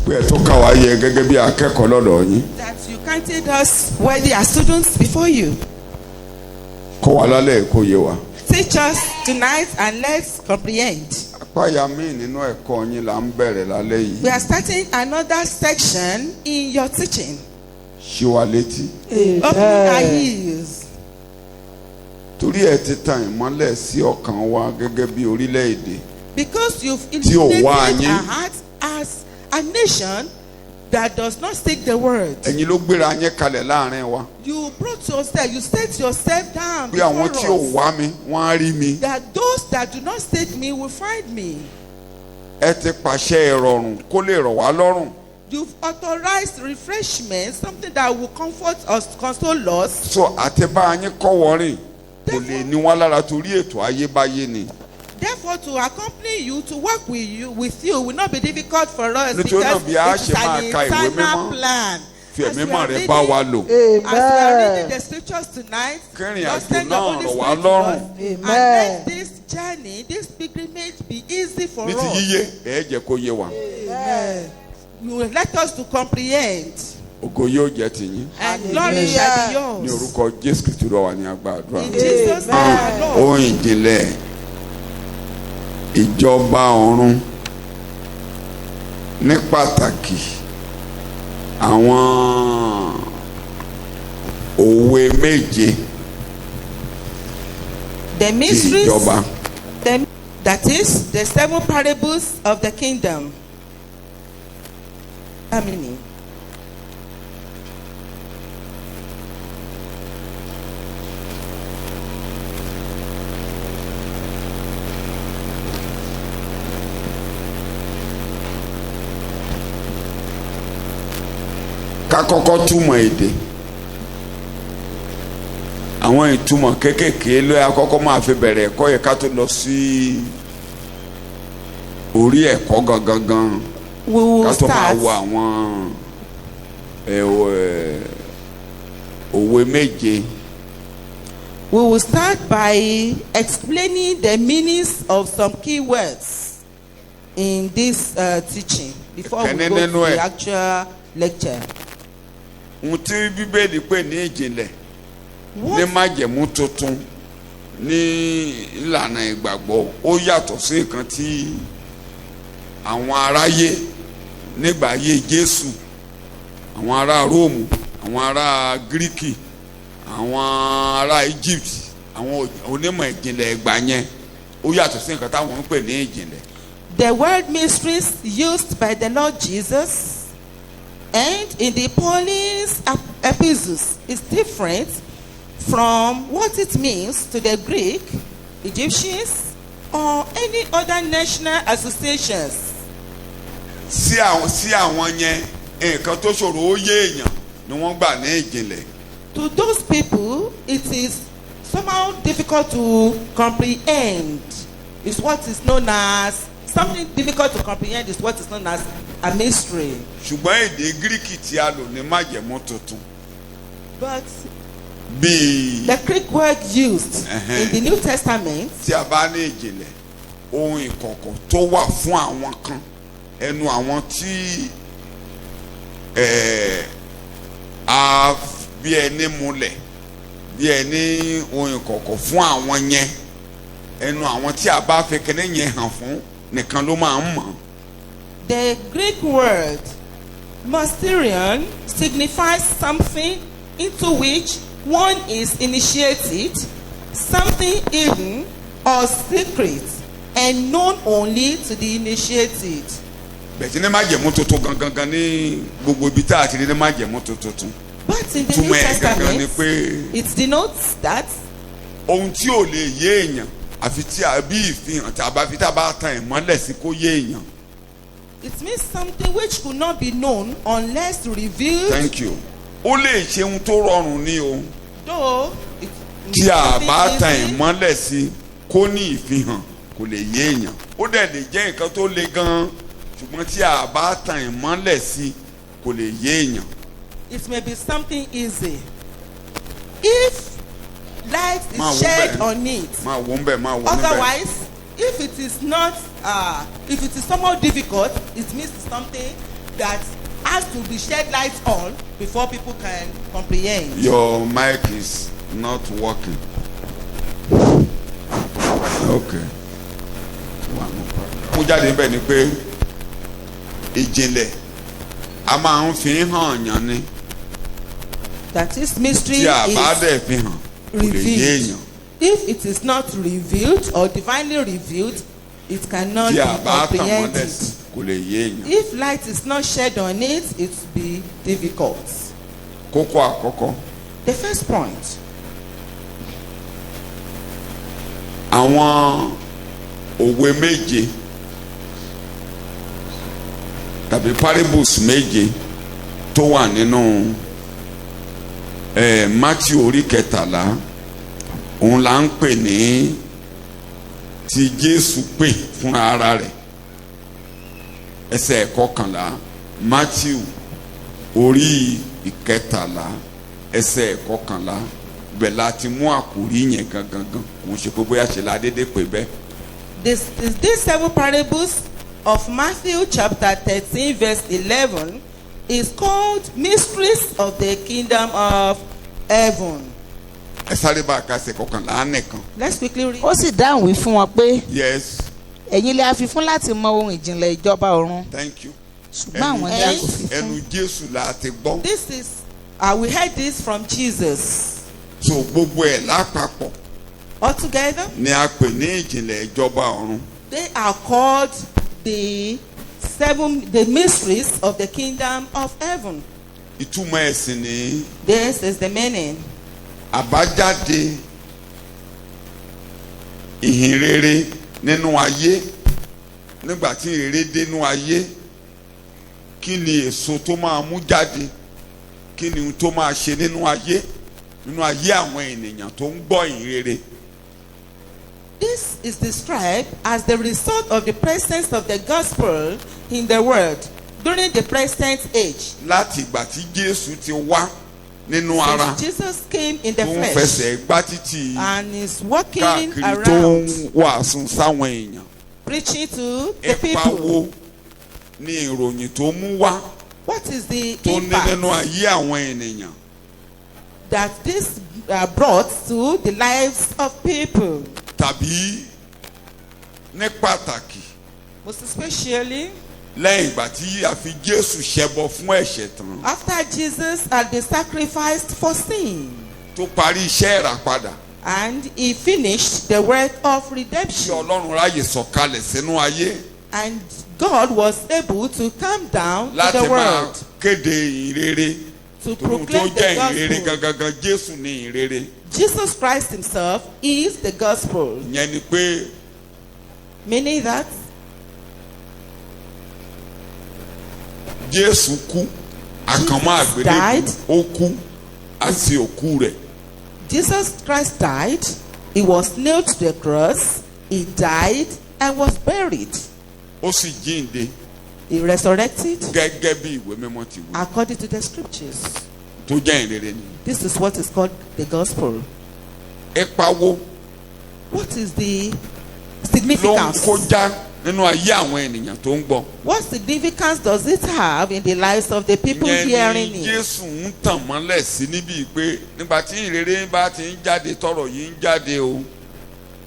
That you counted us worthy as students before you. Teach us tonight and let's comprehend. We are starting another section in your teaching. Open our ears. Because you've illuminated our hearts as a nation that does not speak the word. You brought yourself, you set yourself down before us, that those that do not seek me will find me. You've authorized refreshment, something that will comfort us, console us. Therefore, to accompany you, to work with you will not be difficult for us because it's an internal plan. As we are reading the scriptures tonight, just send the Holy Spirit to us and let this journey, this pilgrimage be easy for us. Amen. You will let us to comprehend. And glory shall be yours. In Jesus' name, Lord. Ìjọba ọ̀run ní pàtàkì àwọn òwe méje the mysteries, that is the 7 parables of the kingdom. Meaning. Ká kọ́kọ́ túmọ̀ èdè. Àwọn ìtumọ̀ kékèké ló yẹ kọ́kọ́ máa fi bẹ̀rẹ̀ ẹ̀kọ́ yẹ ká tó lọ sí orí ẹ̀kọ́ gangan. Ká tó máa wo àwọn òwe méje. We will start by explaining the meanings of some key words in this teaching before we go to the actual lecture. Tí Bíbélì pè ní ìjìnlẹ̀ ní májẹ̀mú tuntun ní ìlànà ìgbàgbọ́ ó yàtọ̀ sí nǹkan tí àwọn aráyé nígbà ayé Jésù, àwọn ará Róòmù, àwọn ará Gíríkì, àwọn ará Egypt, àwọn onímọ̀ ìjìnlẹ̀ ìgbà yẹn ó yàtọ̀ sí nǹkan táwọn ń pè ní ìjìnlẹ̀. The word mysteries used by the Lord Jesus and in the Pauline's epistles is different from what it means to the Greek, Egyptians, or any other national associations. Sí àwọn yẹn nǹkan tó ṣòro ó yé èèyàn ni wọ́n gbà ní ìjìnlẹ̀. To those people, it is somehow difficult to comprehend. It's what is known as something difficult to comprehend. Is what is known as a mystery. Ṣùgbọ́n èdè Gíríkì tí a lò ní májẹ̀mú tuntun. But the Greek word used in the New Testament. Tí a bá ní ìjìnlẹ̀, ohun ìkọ̀kọ̀ tó wà fún àwọn kan, ẹnu àwọn tí a bí ẹni múlẹ̀, bí ẹni ohun ìkọ̀kọ̀ fún àwọn yẹn, ẹnu àwọn tí a bá fẹ́ kẹ́ni yẹn hàn fún nìkan ló máa ń mọ̀. The Greek word mysterion signifies something into which one is initiated, something hidden or secret and known only to the initiated. Bẹ̀tí ní májẹ̀mú tuntun gangan ní gbogbo ibi tá a ti rí ní májẹ̀mú tuntun. But in the New Testament, it denotes that ohun tí ò lè yé èèyàn àfi tí a bí ìfihàn tàbí tá a bá tan ìmọ́lẹ̀ sí kó yé èèyàn. It means something which could not be known unless revealed. Thank you. Ó lè ṣe ohun tó rọrùn ní o. Though tí a bá tan ìmọ́lẹ̀ sí kó ní ìfihàn kò lè yé èèyàn. Ó dẹ̀ lè jẹ́ nǹkan tó le gan-an ṣùgbọ́n tí a bá tan ìmọ́lẹ̀ sí kò lè yé èèyàn. It may be something easy if light is shed on it. Otherwise, if it is not, if it is somehow difficult, it means something that has to be shed light on before people can comprehend. Your mic is not working. Okay. Mo jáde níbẹ̀ ni pé ìjìnlẹ̀ a máa ń fi hàn yàn ni. That is mystery tí a bá dẹ̀ fi hàn kò lè yé èèyàn. If it is not revealed or divinely revealed, it cannot be comprehended. Kò lè yé èèyàn. If light is not shed on it, it will be difficult. Kókó àkọ́kọ́. The first point. Àwọn òwe méje tàbí parables méje tó wà nínú Matthew orí 13 òun là ń pè ní tí Jésù pè fún ara rẹ̀ ẹsẹ̀ 11 Matthew orí 13 ẹsẹ̀ 11 bẹ̀ láti mú àkòrí yẹn gangan kò ṣe pé bóyá ṣe la dédé pè bẹ́ẹ̀. These 7 parables of Matthew chapter 13 verse 11 is called mysteries of the kingdom of heaven. Ẹ sáré bá a ka ẹsẹ̀ 11 nìkan. Let's quickly read. Ó sì dáhùn wí fún wọn pé. Yes. Ẹ̀yin lè a fi fún láti mọ ohun ìjìnlẹ̀ ìjọba ọ̀run. Thank you. Ṣùgbọ́n àwọn ni a kò fi fún. Ẹnu Jésù la ti gbọ́. This is we heard this from Jesus. So gbogbo ẹ̀ lápapọ̀. Altogether. Ni a pè ní ìjìnlẹ̀ ìjọba ọ̀run. They are called the mysteries of the kingdom of heaven. Ìtumọ̀ ẹ̀sìn ni. This is the meaning. Àbájáde ìhìn rere nínú ayé nígbà tí rere dénú ayé kí ni èso tó máa mú jáde kí ni ohun tó máa ṣe nínú ayé àwọn ènìyàn tó ń gbọ́ ìhìn rere. This is described as the result of the presence of the gospel in the world during the present age. Láti ìgbà tí Jésù ti wá nínú ara Jesus came in the flesh tó ń fẹsẹ̀ gbá títì and is walking káàkiri tó ń wàásù sáwọn èèyàn. Preaching to the people. Ipa wo ni ìròyìn tó mú wá What is the tó ní impact nínú ayé àwọn ènìyàn? that this brought to the lives of people? Tàbí ní pàtàkì most especially lẹ́yìn ìgbà tí a fi Jésù ṣẹbọ fún ẹ̀ṣẹ̀ tán. After Jesus had been sacrificed for sin. Tó parí iṣẹ́ ìràpadà. And he finished the work of Tí redemption. Ọlọ́run ráyè sọ̀kalẹ̀ sínú ayé. And God was able to come down to the láti máa world. kéde ìrere. To Tòun tó proclaim the jẹ́ ìrere gospel. gangan Jésù ní ìrere. Jesus Christ himself is the gospel. Ìyẹn ni pé. Meaning that. Jésù kú. Àkànmọ́ àgbélébùú. Ó kú. Àti òkú rẹ̀. Jesus Christ died. He was nailed to the cross. He died and was buried. Ó sì jíǹde. He resurrected. Gẹ́gẹ́ bí ìwé mímọ́ ti wí. According to the scriptures. Tó jẹ́ ìrere ni. This is what is called the gospel. Ipa wo. What is the significance? Ló ń kọjá nínú ayé àwọn ènìyàn tó ń gbọ́. What significance does it have in the lives of the people hearing Ìyẹn ni it? Jésù ń tàn mọ́lẹ̀ sí níbí pé nígbà tí ìrere bá ti ń jáde tọrọ yìí ń jáde o.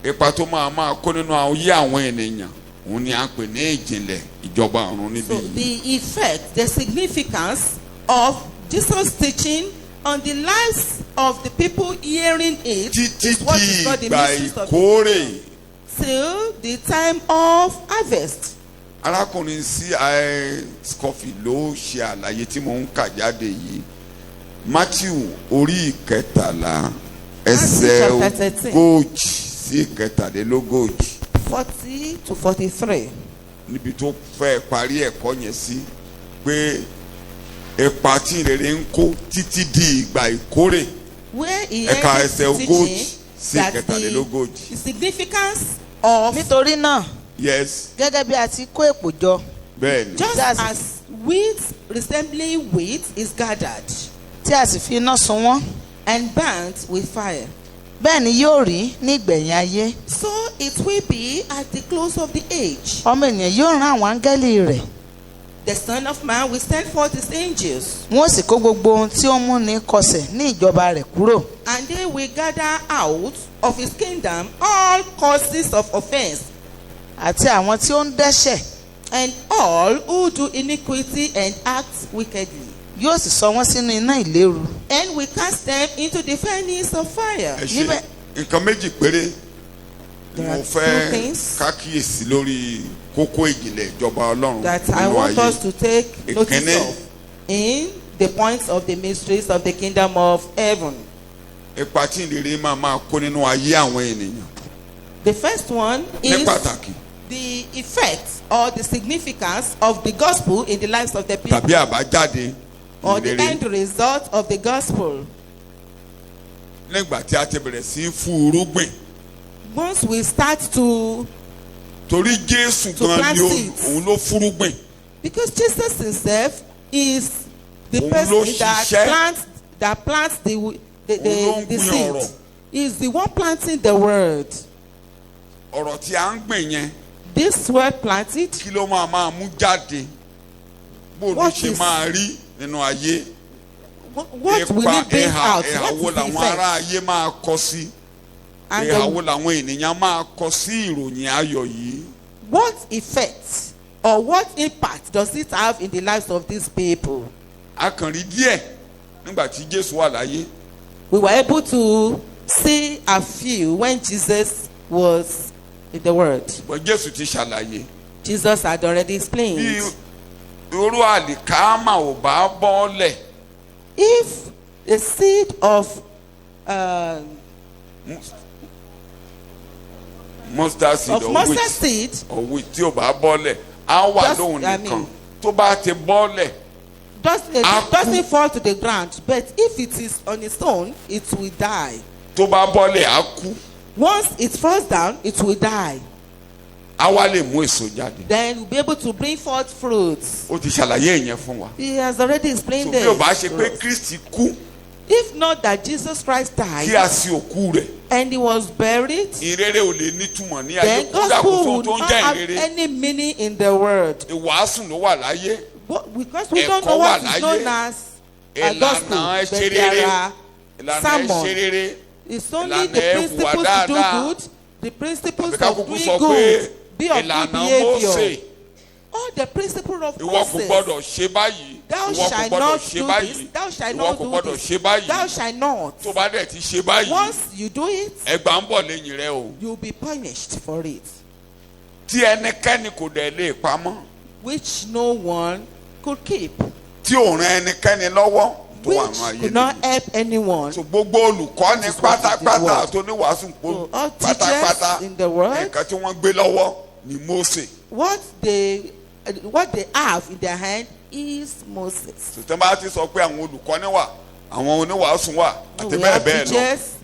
Ipa tó máa kó nínú ayé àwọn ènìyàn òun ni à ń pè ní ìjìnlẹ̀ ìjọba ọ̀run níbí. So the effect, the significance of Jesus' teaching on the lives of the people hearing it is what is called the mysteries of the kingdom. Till the time of harvest. Arákùnrin C.I. Scofield ló ṣe àlàyé tí mo ń kà jáde yìí. Matthew orí 13 ẹsẹ̀ ogójì sí 13. 40 to 43. Níbi tó fẹ́ parí ẹ̀kọ́ yẹn sí pé ipa tí ìrere ń kó títí di ìgbà ìkórè. Where he ẹ̀ka ẹsẹ̀ ogójì sí that 13. the significance of. Nítorí náà. Yes. Gẹ́gẹ́ bí a ti kó èpò jọ. Bẹ́ẹ̀ni. Just as wheat resembling wheat is gathered. Tí a sì fi iná sun wọ́n. And burnt with fire. Bẹ́ẹ̀ ni yóò rí ní ìgbẹ̀yìn ayé. So it will be at the close of the age. Ọmọ ènìyàn yóò rán àwọn áńgẹ́lì rẹ̀. The Son of Man will send forth his angels. Wọ́n sì kó gbogbo ohun tí ó mú ní kọsẹ̀ ní ìjọba rẹ̀ kúrò. And they will gather out of his kingdom all causes of offense. Àti àwọn tí ó ń dẹ́ṣẹ̀. And all who do iniquity and act wickedly. Yóò sì sọ wọ́n sínú iná ìléru. And we cast them into the furnace of fire. Nǹkan méjì péré mo fẹ́ kákíyèsí lórí kókó ìjìnlẹ̀ ìjọba Ọlọ́run. That I want us to take notice of in the points of the mysteries of the kingdom of heaven. Ipa tí ìlérí máa kó nínú ayé àwọn ènìyàn. The first one is ní pàtàkì. The effect or the significance of the gospel in the lives of the people. Tàbí àbájáde. Or the end result of the gospel. Nígbà tí a ti bẹ̀rẹ̀ sí fún irúgbìn. Once we start to torí Jésù gan ni òun ló fúrúgbìn. Because Jesus himself is the person that plants the seed. He is the one planting the word. Ọ̀rọ̀ tí a ń gbìn yẹn. This word planted. Kí ló máa mú jáde? Bó ló ṣe máa rí nínú ayé? What will it bring out? Ìhàwó làwọn ará ayé máa kọ sí. Ìhàwó làwọn ènìyàn máa kọ sí ìròyìn ayọ̀ yìí. What effect or what impact does it have in the lives of these people? A kàn rí díẹ̀ nígbà tí Jésù wà láyé. We were able to see a few when Jesus was in the world. But Jésù ti ṣàlàyé. Jesus had already explained. Bí irú àlìkámà ò bá bọ́lẹ̀. If the seed of mustard seed or wheat tí ò bá bọ́lẹ̀ á wà lóhùn nìkan tó bá ti bọ́lẹ̀. It doesn't fall to the ground, but if it is on its own, it will die. Tó bá bọ́lẹ̀ á kú. Once it falls down, it will die. Á wá lè mú èso jáde. Then we'll be able to bring forth fruits. Ó ti ṣàlàyé ìyẹn fún wa. He has already explained this. So bí o bá ṣe pé Kristi kú. If not that Jesus Christ died. Kí a sin òkú rẹ̀. And he was buried. Ìrere ò lè nítumọ̀ ní ayé. Then gospel would not have any meaning in the world. Ìwàásù ló wà láyé. Because we don't know what is known as a gospel. But there are sermons. It's only the principles to do good, the principles of doing good, be of good behavior. All the principles of Moses. Thou shalt not do this, thou shalt not do this, thou shalt not. Once you do it, you will be punished for it. Which no one could keep. Which could not help anyone. So gbogbo olùkọ́ni pátápátá tó ní wàásù pátápátá in the world. Nǹkan tí wọ́n gbé lọ́wọ́ ni Mósè. What they have in their hand is Moses. Sọtẹ́ bá ti sọ pé àwọn olùkọ́ni wà, àwọn oníwàásù wà, àti bẹ́ẹ̀ bẹ́ẹ̀ lọ.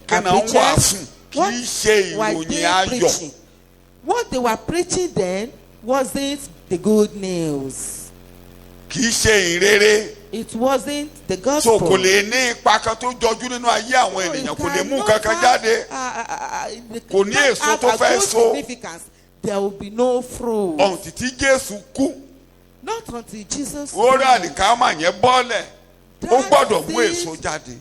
Kí náà ń wàásù kì í ṣe ìròyìn ayọ̀. What they were preaching then wasn't the good news. Kì í ṣe ìrere. It wasn't the gospel. So kò lè ní ipa kan tó jọjú nínú ayé àwọn ènìyàn, kò lè mú kankan jáde. Kò ní èso tó fẹ́ so. There will be no fruit. Until tí Jésù kú. Not until Jesus. Orí àlìkámà yẹn bọ́lẹ̀. Ó gbọ́dọ̀ mú èso jáde.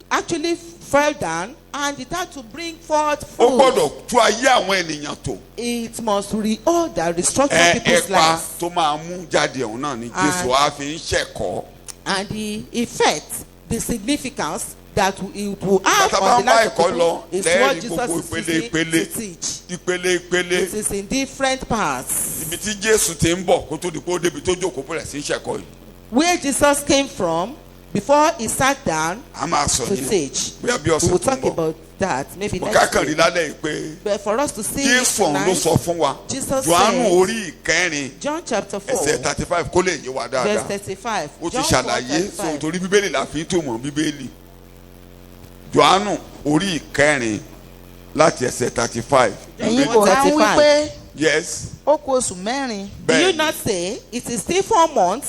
Actually fell down and it had to bring forth fruit. Ó gbọ́dọ̀ tú ayé àwọn ènìyàn tò. It must reorder, restructure people's lives. Ẹ̀pa tó máa mú jáde ọ̀hún náà ni Jésù á fi ń ṣẹ̀kọ́. And the effect, the significance that it will have on the life of people is what Jesus is using to teach. It is in different parts. Ibi tí Jésù ti ń bọ̀ kó tó di pé ó débi tó jókòó bẹ̀rẹ̀ sí ṣẹ̀kọ́ yìí. Where Jesus came from before he sat down to teach. We will talk about that maybe next week. But for us to see tonight, Jesus said, John chapter 4, verse 35. John chapter 35. Jòhánù orí ìkẹrin láti ẹsẹ̀ 35. Ẹ̀yin kò há wí pé. Yes. Ó kù oṣù mẹ́rin. Do you not say it is still 4 months?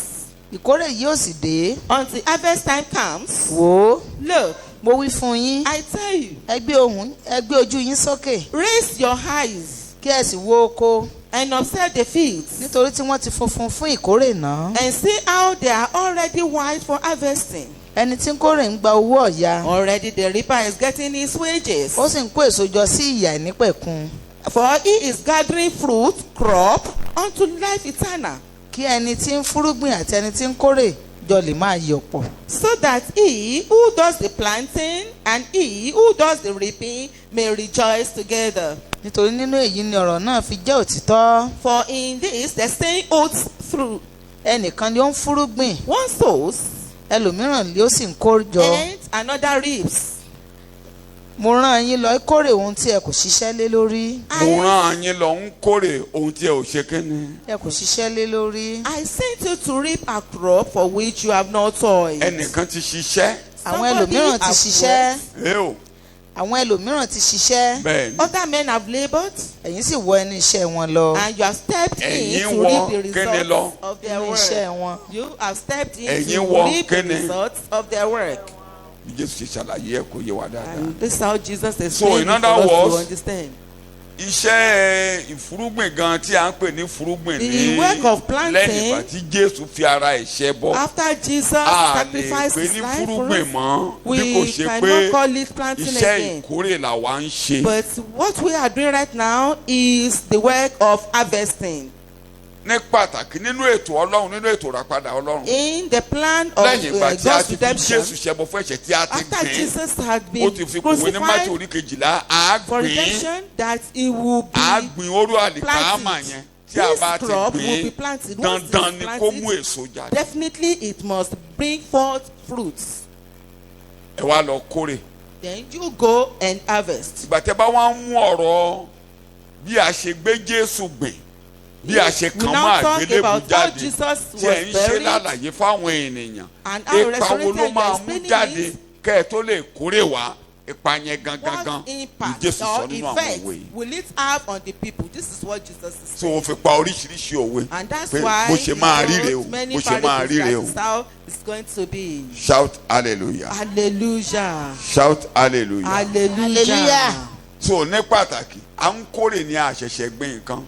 Ìkórè yóò sì dé. Until harvest time comes. Wò ó. Look. Mo wí fún yín. I tell you. Ẹ gbé ojú yín sókè. Raise your eyes. Kí ẹ sì wo oko. and observe the fields. Nítorí tí wọ́n ti funfun fún ìkórè náà. And see how they are already white for harvesting. Ẹni tí ń kórè ń gba owó ọ̀yà. Already the reaper is getting his wages. Ó sì ń kó èso jọ sí ìyà ìnípẹ̀kun. For he is gathering fruit, crop, unto life eternal. Kí ẹni tí ń fúrúgbìn àti ẹni tí ń kórè jọ lè máa yọ̀ pọ̀. So that he who does the planting and he who does the reaping may rejoice together. Nítorí nínú èyí ni ọ̀rọ̀ náà fi jẹ́ òtítọ́. For in this the saying holds through. Ẹnìkan ni ó ń fúrúgbìn. One sows, ẹlòmíràn ni ó sì ń kó jọ. and another reaps. Mo rán yín lọ kórè ohun tí ẹ kò ṣiṣẹ́ lé lórí. Mo rán yín lọ ń kórè ohun tí ẹ ò ṣe kíni. Ẹ kò ṣiṣẹ́ lé lórí. I sent you to reap a crop for which you have not toiled. Ẹnìkan ti ṣiṣẹ́. Àwọn ẹlòmíràn ti ṣiṣẹ́. Àwọn ẹlòmíràn ti ṣiṣẹ́. Bẹ́ẹ̀ni. Other men have laboured. Ẹ̀yin sì wọ ẹnu iṣẹ́ wọn lọ. And you have stepped in to reap the results of their work. You have stepped in to reap the results of their work. Jésù ṣe ṣàlàyé ẹ̀ kó yé wa dáadáa. And this is how Jesus explained it for us to understand. Iṣẹ́ ìfúrúgbìn gan tí a ń pè ní fúrúgbìn ní the work of planting, lẹ́yìn ìgbà tí Jésù fi ara ẹ̀ ṣẹ bọ́. After Jesus sacrificed his life for us, we cannot call it planting again. Iṣẹ́ ìkórè là wá ń ṣe. But what we are doing right now is the work of harvesting. Ní pàtàkì nínú ètò Ọlọ́run, nínú ètò ìràpadà Ọlọ́run. In the plan of God's redemption, after Jesus had been crucified for redemption, that he will be planted. This crop will be planted. Once it is planted, definitely it must bring forth fruits. Then you go and harvest. Ìgbà tẹ́ bá wá ń mú ọ̀rọ̀ bí a ṣe gbé Jésù gbìn. Bí a ṣe kàn mọ́ àgbélébùú jáde tí ẹ̀ ń ṣe lálàyé fáwọn ènìyàn ipa wo ló máa mú jáde kẹ́ ẹ tó lè kórè wá ipa yẹn gangan ni Jésù sọ nínú àwọn òwe yìí. Will it have on the people? This is what Jesus is saying. So o fi pa oríṣiríṣi òwe pé bó ṣe máa ríre o bó ṣe máa ríre o. That is how it's going to be. Shout hallelujah. Hallelujah. Shout hallelujah. Hallelujah. So ní pàtàkì à ń kórè ní àṣẹ̀ṣẹ̀ gbìn nǹkan.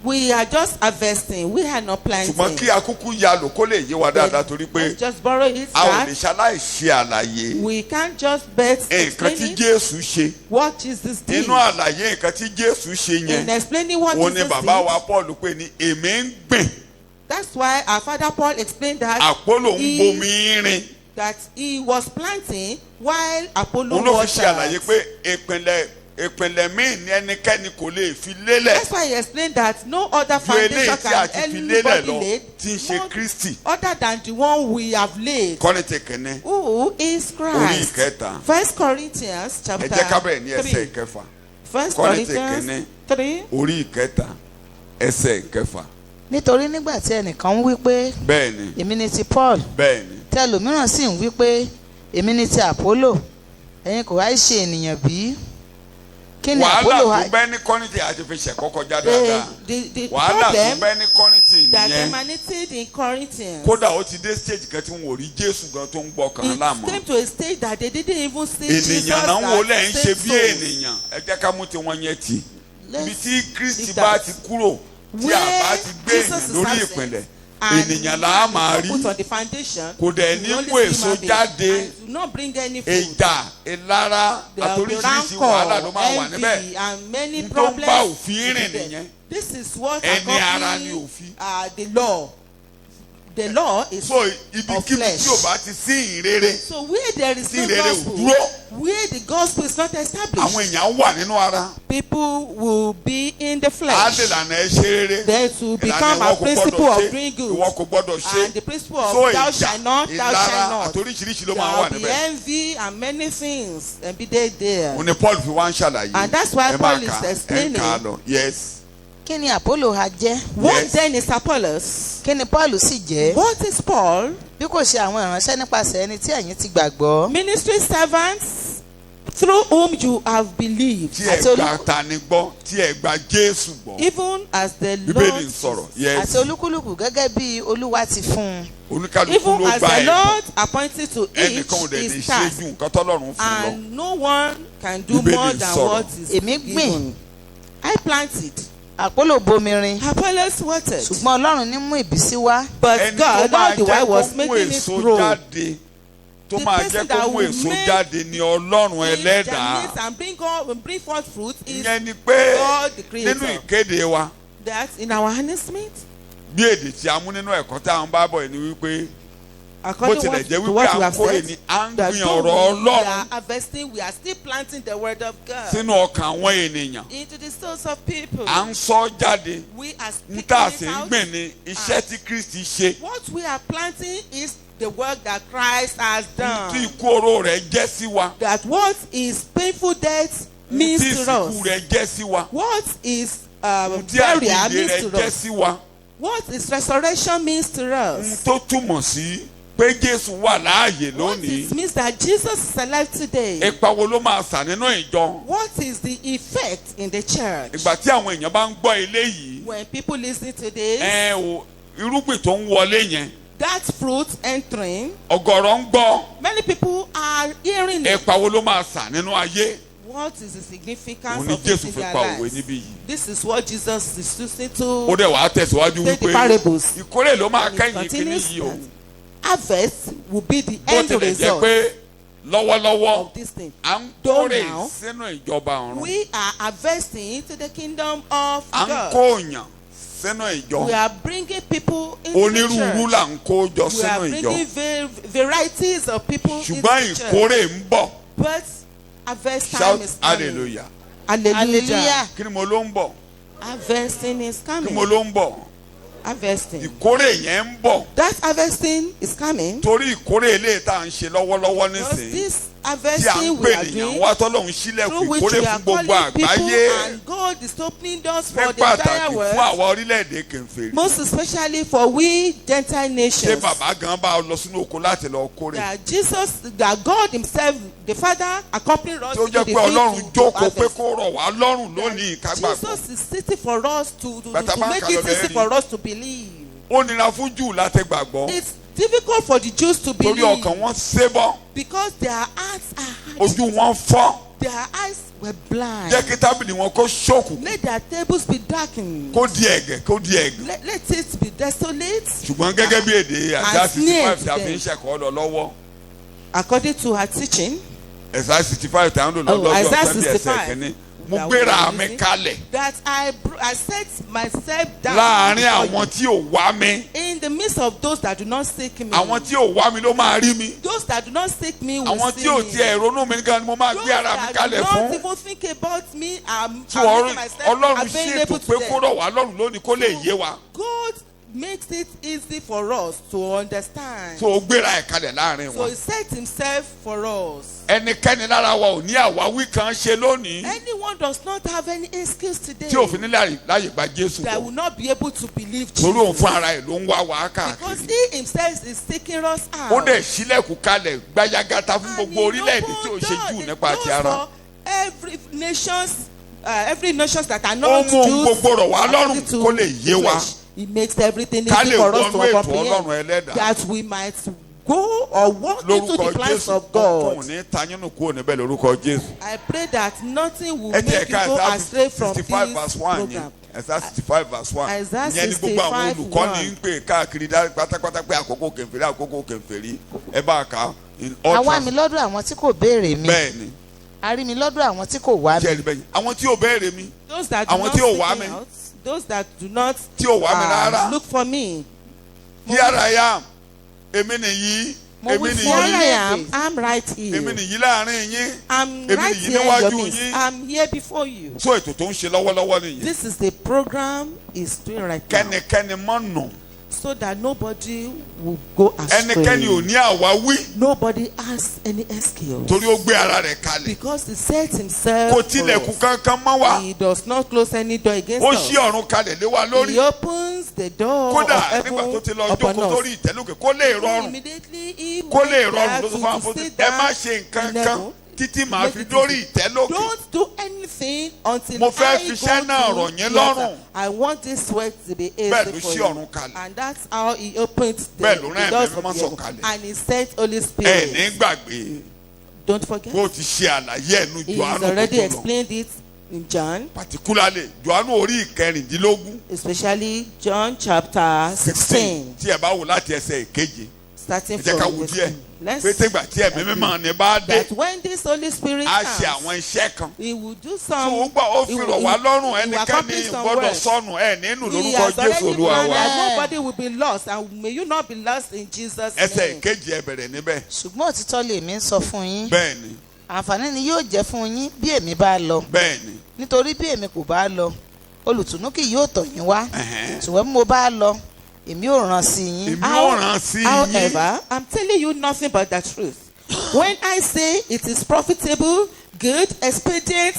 We are just harvesting. We are not planting. Ṣùgbọ́n kí akúkú ya lò kó lè yé wa dáadáa torí pé just borrow it a ò lè ṣaláì ṣe àlàyé. We can't just bet nǹkan tí Jésù ṣe. What Jesus did. Nínú àlàyé nǹkan tí Jésù ṣe yẹn. In explaining what Jesus did. Ó ní bàbá wa Paul pé ní èmi ń gbìn. That's why our father Paul explained that. Àpólò ń bomi rin. That he was planting while Apollo watered. Òun ló fi ṣe àlàyé pé ìpìlẹ̀ míì ní ẹnikẹ́ni kò lè fi lélẹ̀. That's why he explained that no other foundation can anybody lay tí ń ṣe Kristi. Other than the one we have laid. Kọ́rìntì kìíní. Who is Christ? Orí ìkẹta. 1 Corinthians chapter 3. Ẹ jẹ́ ká bẹ̀rẹ̀ ní ẹsẹ̀ ìkẹfà. 1 Corinthians 3. Orí ìkẹta ẹsẹ̀ ìkẹfà. Nítorí nígbà tí ẹnìkan ń wí pé. Bẹ́ẹ̀ni. Èmi ni ti Paul. Bẹ́ẹ̀ni. Tí ẹlòmíràn sì ń wí pé èmi ni ti Apollo. Ẹ̀yin kò wá ṣe ènìyàn bí? Wàhálà tó bẹ́ ní Kọ́ríńtì àti fi ṣẹ̀kọ́ kọjá dáadáa. Wàhálà tó bẹ́ ní Kọ́ríńtì that nìyẹn. emanated in Corinthians. Kódà ó ti dé stage kan tí wọn ò rí Jésù gan tó ń gbọ́ kan láàmú. It came to a stage that they didn't even see Jesus ènìyàn náà ń wo lẹ́yìn as ṣe bí ènìyàn. Ẹ jẹ́ ká mú tiwọn yẹn tì. Ibi tí Kristi bá ti kúrò tí a bá ti gbé lórí ìpìlẹ̀. Ènìyàn là á máa rí. Kò dẹ̀ ní mú èso jáde. Ìjà ìlara àtòríṣiríṣi wàhálà ló máa wà níbẹ̀. N tó ń bá òfin rìn nìyẹn. Ẹni ara ni òfin. The law is so ibikíbi tí o bá ti sí ìrere. So where there is no gospel, where the gospel is not established. Àwọn èèyàn wà nínú ara. People will be in the flesh. Àdìlànà ẹ ṣe rere. Then to become a principle of doing good. Ìwọ kò gbọ́dọ̀ ṣe. And the principle of thou shalt not, thou shalt not. Àtòríṣiríṣi ló máa wà níbẹ̀. There will be envy and many things and be there. Òní Paul fi wá ń ṣàlàyé. And that's why Paul is explaining. Yes. Kí ni Apollo ha jẹ́? What then is Apollos? Kí ni Paul sì jẹ́? What is Paul? Bí kò ṣe àwọn ìránṣẹ́ nípasẹ̀ ẹni tí ẹ̀yin ti gbàgbọ́. Ministry servants through whom you have believed. Tí ẹ gba tani gbọ́, tí ẹ gba Jésù gbọ́. Even as the Lord. Bíbélì sọ̀rọ̀. Yes. Àti olúkúlùkù gẹ́gẹ́ bí Olúwa ti fún un. Even as the Lord appointed to each his task. And no one can do more than what is given. I planted. Apollo bomirin. Apollos watered. Ṣùgbọ́n Ọlọ́run ní mú ìbísí wá. But God all the while was making it grow. Tó máa jẹ́ kó mú èso jáde ní Ọlọ́run Ẹlẹ́dàá. And bring forth fruit is ìyẹn ni pé God the Creator. nínú ìkéde wa. That in our announcement. Bí èdè tí a mú nínú ẹ̀kọ́ tí a ń bá bọ̀ ni wípé bó according tilẹ̀ jẹ́ to wípé what à we ń have kórè said, ní à ń that gbin though ọ̀rọ̀ we are Ọlọ́run harvesting, we are still planting the word of God sínú ọkàn àwọn ènìyàn. into the souls of people. À ń sọ jáde. We are N speaking tá a it sì ń out. gbìn ní iṣẹ́ tí Kristi ṣe. What we are planting is the work that Christ has Tí done. ikú oró rẹ̀ jẹ́ sí wa. That what is painful death means Tí to ìsìnkú us. rẹ̀ jẹ́ sí wa. What is Tí burial àjíǹde means rẹ̀ to jẹ́ us. sí wa. What is resurrection means to Ohun us. tó túmọ̀ sí pé Jésù wà láàyè What lónìí. it means that Jesus is alive today. Ipa wo ló máa sà nínú ìjọ? What is the effect in the church? Ìgbà tí àwọn èèyàn bá ń gbọ́ eléyìí. When people listen to this, Irúgbìn tó ń wọlé yẹn. that fruit entering, Ọ̀gọ̀rọ̀ ń gbọ́. many people are hearing it. Ipa wo ló máa sà nínú ayé? What is the significance Òun ni of it Jésù in fi their pa òwe lives? níbí yìí. This is what Jesus is using Ó to dẹ̀ wá tẹ̀síwájú say the wípé parables. ìkórè ló máa And it kẹ́yìn kíní continues yìí o. that harvest will be the Bó end tilẹ̀ jẹ́ result pé lọ́wọ́lọ́wọ́ of this thing. à ń Though kórè now, sínú ìjọba ọ̀run. we are harvesting into the kingdom of À ń God. kó òyàn sínú ìjọ. We are bringing people into the Onírúurú church. là ń kó jọ We are sínú ìjọ. bringing varieties of people into Ṣùgbọ́n the church. ìkórè ń bọ̀. But harvest time Shout is coming. hallelujah. Hallelujah. Kí ni mo ló ń bọ̀? Harvesting is Kí coming. mo ló ń bọ̀? Harvesting. Ìkórè yẹn ń bọ̀. That harvesting is coming. Torí ìkórè eléyìí tá à ń ṣe lọ́wọ́lọ́wọ́ Because nísìnyí. this Tí à ń harvesting we pè are nìyàn doing, wá tọ́lọ́hún sílẹ̀kùn through which ìkórè we are fún gbogbo calling people, àgbáyé. and God is opening doors Ní for the pàtàkì entire fún world, àwa orílẹ̀-èdè kèfèrí. most especially for we Gentile Ṣé nations. bàbá gan bá lọ sínú oko láti lọ kórè? That Jesus, that God Himself, the Father, accompanied us Tí ó to jẹ́ the pé Ọlọ́run field to jókòó pé harvest. kó rọ̀ wá lọ́rùn lónìí ká gbàgbọ́. Jesus is sitting for us to Bàtà bá ń make kà it lọ easy lẹ́rìí. for us to believe. Ó nira fún Júù láti gbàgbọ́. It's difficult for the Jews to Torí believe ọkàn wọn ṣébọ́. because their hearts are Ojú hardened. wọn fọ́. Their eyes were blind. Jẹ́ kí tábìlì wọn kó ṣókùnkùn. Let their tables be darkened. Kó di ẹ̀gẹ̀ kó di ẹ̀gẹ̀. Let it be desolate. Ṣùgbọ́n gẹ́gẹ́ bí èdè àṣà And 65 sneered tí a fi ń them. ṣẹ̀kọ́ lọ lọ́wọ́. According to her teaching, Ẹ̀sà 65 tí a ń lò Oh, lọ́jọ́ Isaiah Sunday ẹsẹ̀ 65. kìíní. Mo That we gbéra are mi using. kalẹ̀ that I set myself down láàárín before àwọn tí ò wá mi. you. In the midst of those that do not seek me. Àwọn tí ò wá mi ló máa rí mi. Those that do not seek me will Àwọn see tí ò me. tiẹ̀ ronú mi gan ni mo máa Those gbé ara mi that kalẹ̀ do not fún. even think about me, I'm Tí making myself Ọlọ́run ṣètò available pé to kó them. rọ̀ wá lọ́rùn lónìí kó lè yé wa. God makes it easy for us to understand. Tó o gbéra ẹ̀ kalẹ̀ láàárín So wọn. He set Himself for us. Ẹnikẹ́ni lára wa ò ní àwáwí kan ṣe lónìí Anyone does not have any excuse today tí òfin nílẹ̀ láyè gba Jésù that bọ̀. will not be able to believe Torí òun Jesus. fún ara ẹ̀ ló ń wá wa Because káàkiri. He Himself is seeking us out. Ó dẹ̀ sílẹ̀kùn kalẹ̀ gbáyagata fún And gbogbo He orílẹ̀-èdè tí ò opened ṣe jù doors nípa ti ara. for every nations that are Ó not mú ohun Jews. gbogbo rọ̀ wá lọ́rùn according to kó lè yé wa. flesh. He makes everything Ká easy lè for us to wọnú ètò comprehend. Ọlọ́run ẹlẹ́dàá. That we might go or walk into Lórúkọ the plans Jésù of God. ọkùnrin ní tayínú kúrò níbẹ̀ lórúkọ Jésù. I pray that nothing will Ẹ make jẹ́ you ká go Ẹ̀sà astray from this 65 verse 1 yẹn. program. Ẹ̀sà 65 verse 1. Isaiah Ìyẹn ni gbogbo àwọn 65 olùkọ́ni ń pè káàkiri pátápátá pé àkókò kèfèrí. Ẹ bá a kà á. A wá mi lọ́dọ̀ àwọn tí kò béèrè mi. Bẹ́ẹ̀ ni. A rí mi lọ́dọ̀ àwọn tí kò wá mi. Jẹ́rìí bẹ́ẹ̀ ni. Àwọn tí ò béèrè mi. Those that do Àwọn not tí ò seek wá me mi. out, those that do not Tí ò wá mi rárá. look for me. Here I am. Èmi nìyí. Èmi wí fún Here ọ nìyí. I am. I'm right here. Èmi nìyí láàrin yín. I'm Èmi right nìyí here in your níwájú midst. yín. I'm here before you. So ètò tó ń ṣe lọ́wọ́lọ́wọ́ nìyí. This is the program is doing right now. Kẹ́nikẹ́ni mọ́ nù. So that nobody will go astray. Ẹnikẹ́ni ò ní àwáwí. Nobody has any excuse. Torí ó gbé ara rẹ̀ kalẹ̀. Because He set Himself Kò for tilẹ̀kùn us. kankan mọ́ wa. He does not close any door against Ó us. ṣí ọ̀run kalẹ̀ lé wa He lórí. opens the door Kódà of nígbà tó heaven ti lọ upon jókòó us. sórí ìtẹ́lókè kó lè rọrùn. Immediately He Kó lè went rọrùn there ló sọ fún àwọn to fún sit ẹ má down ṣe nǹkan in kan heaven. títí màá Make fi it dórí easy. ìtẹ́lókè. Don't do anything until Mo fẹ́ I fi go iṣẹ́ náà to rọ̀ yín the lọ́rùn. altar. I want this work to be Bẹ́ẹ̀ easy ló for ṣí you. ọ̀run kalẹ̀. And that's how He opened Bẹ́ẹ̀ ló the rán doors Ẹ̀mí of Mímọ́ the heaven. sọ̀kalẹ̀. And He sent Holy Ẹ Spirit. ní gbàgbé Don't forget. bó ti ṣe àlàyé ẹnu He jọ has àánú already tó lọ. explained it in John, particularly Johannu orí ìkẹrìndínlógún, especially John chapter 16, tí ẹ bá wò láti ẹsẹ̀ ìkeje, starting ẹ jẹ́ ká from wò verse díẹ̀. 1. Let's Pété gbà tí ẹ̀mí mímọ́ ni bá dé, that when this Holy Spirit á ṣe comes, àwọn iṣẹ́ kan. he will do So some. ó gbà ó fi rọ̀ wá lọ́rùn, he will ẹnikẹ́ni accomplish some gbọ́dọ̀ works. sọnù ẹ̀ nínú He lórúkọ has Jésù already Olúwa planned wa. that nobody will be lost, and may you not be lost in Jesus' Ẹsẹ̀ name. ìkejì ẹ bẹ̀rẹ̀ níbẹ̀. ṣùgbọ́n òtítọ́ lèmi ń sọ fún yín. Bẹ́ẹ̀ni, àǹfààní ni yóò jẹ́ fún yín bí èmi bá lọ. bẹ́ẹ̀ni. nítorí bí èmi kò bá lọ olùtùnú kì yóò tọ̀ yín wá. Ẹ̀hẹ́n. ṣùgbọ́n bí mo bá lọ èmi ò rán sí yín. Èmi ò rán sí yín. However, I'm telling you nothing but the truth. When I say it is profitable, good, expedient,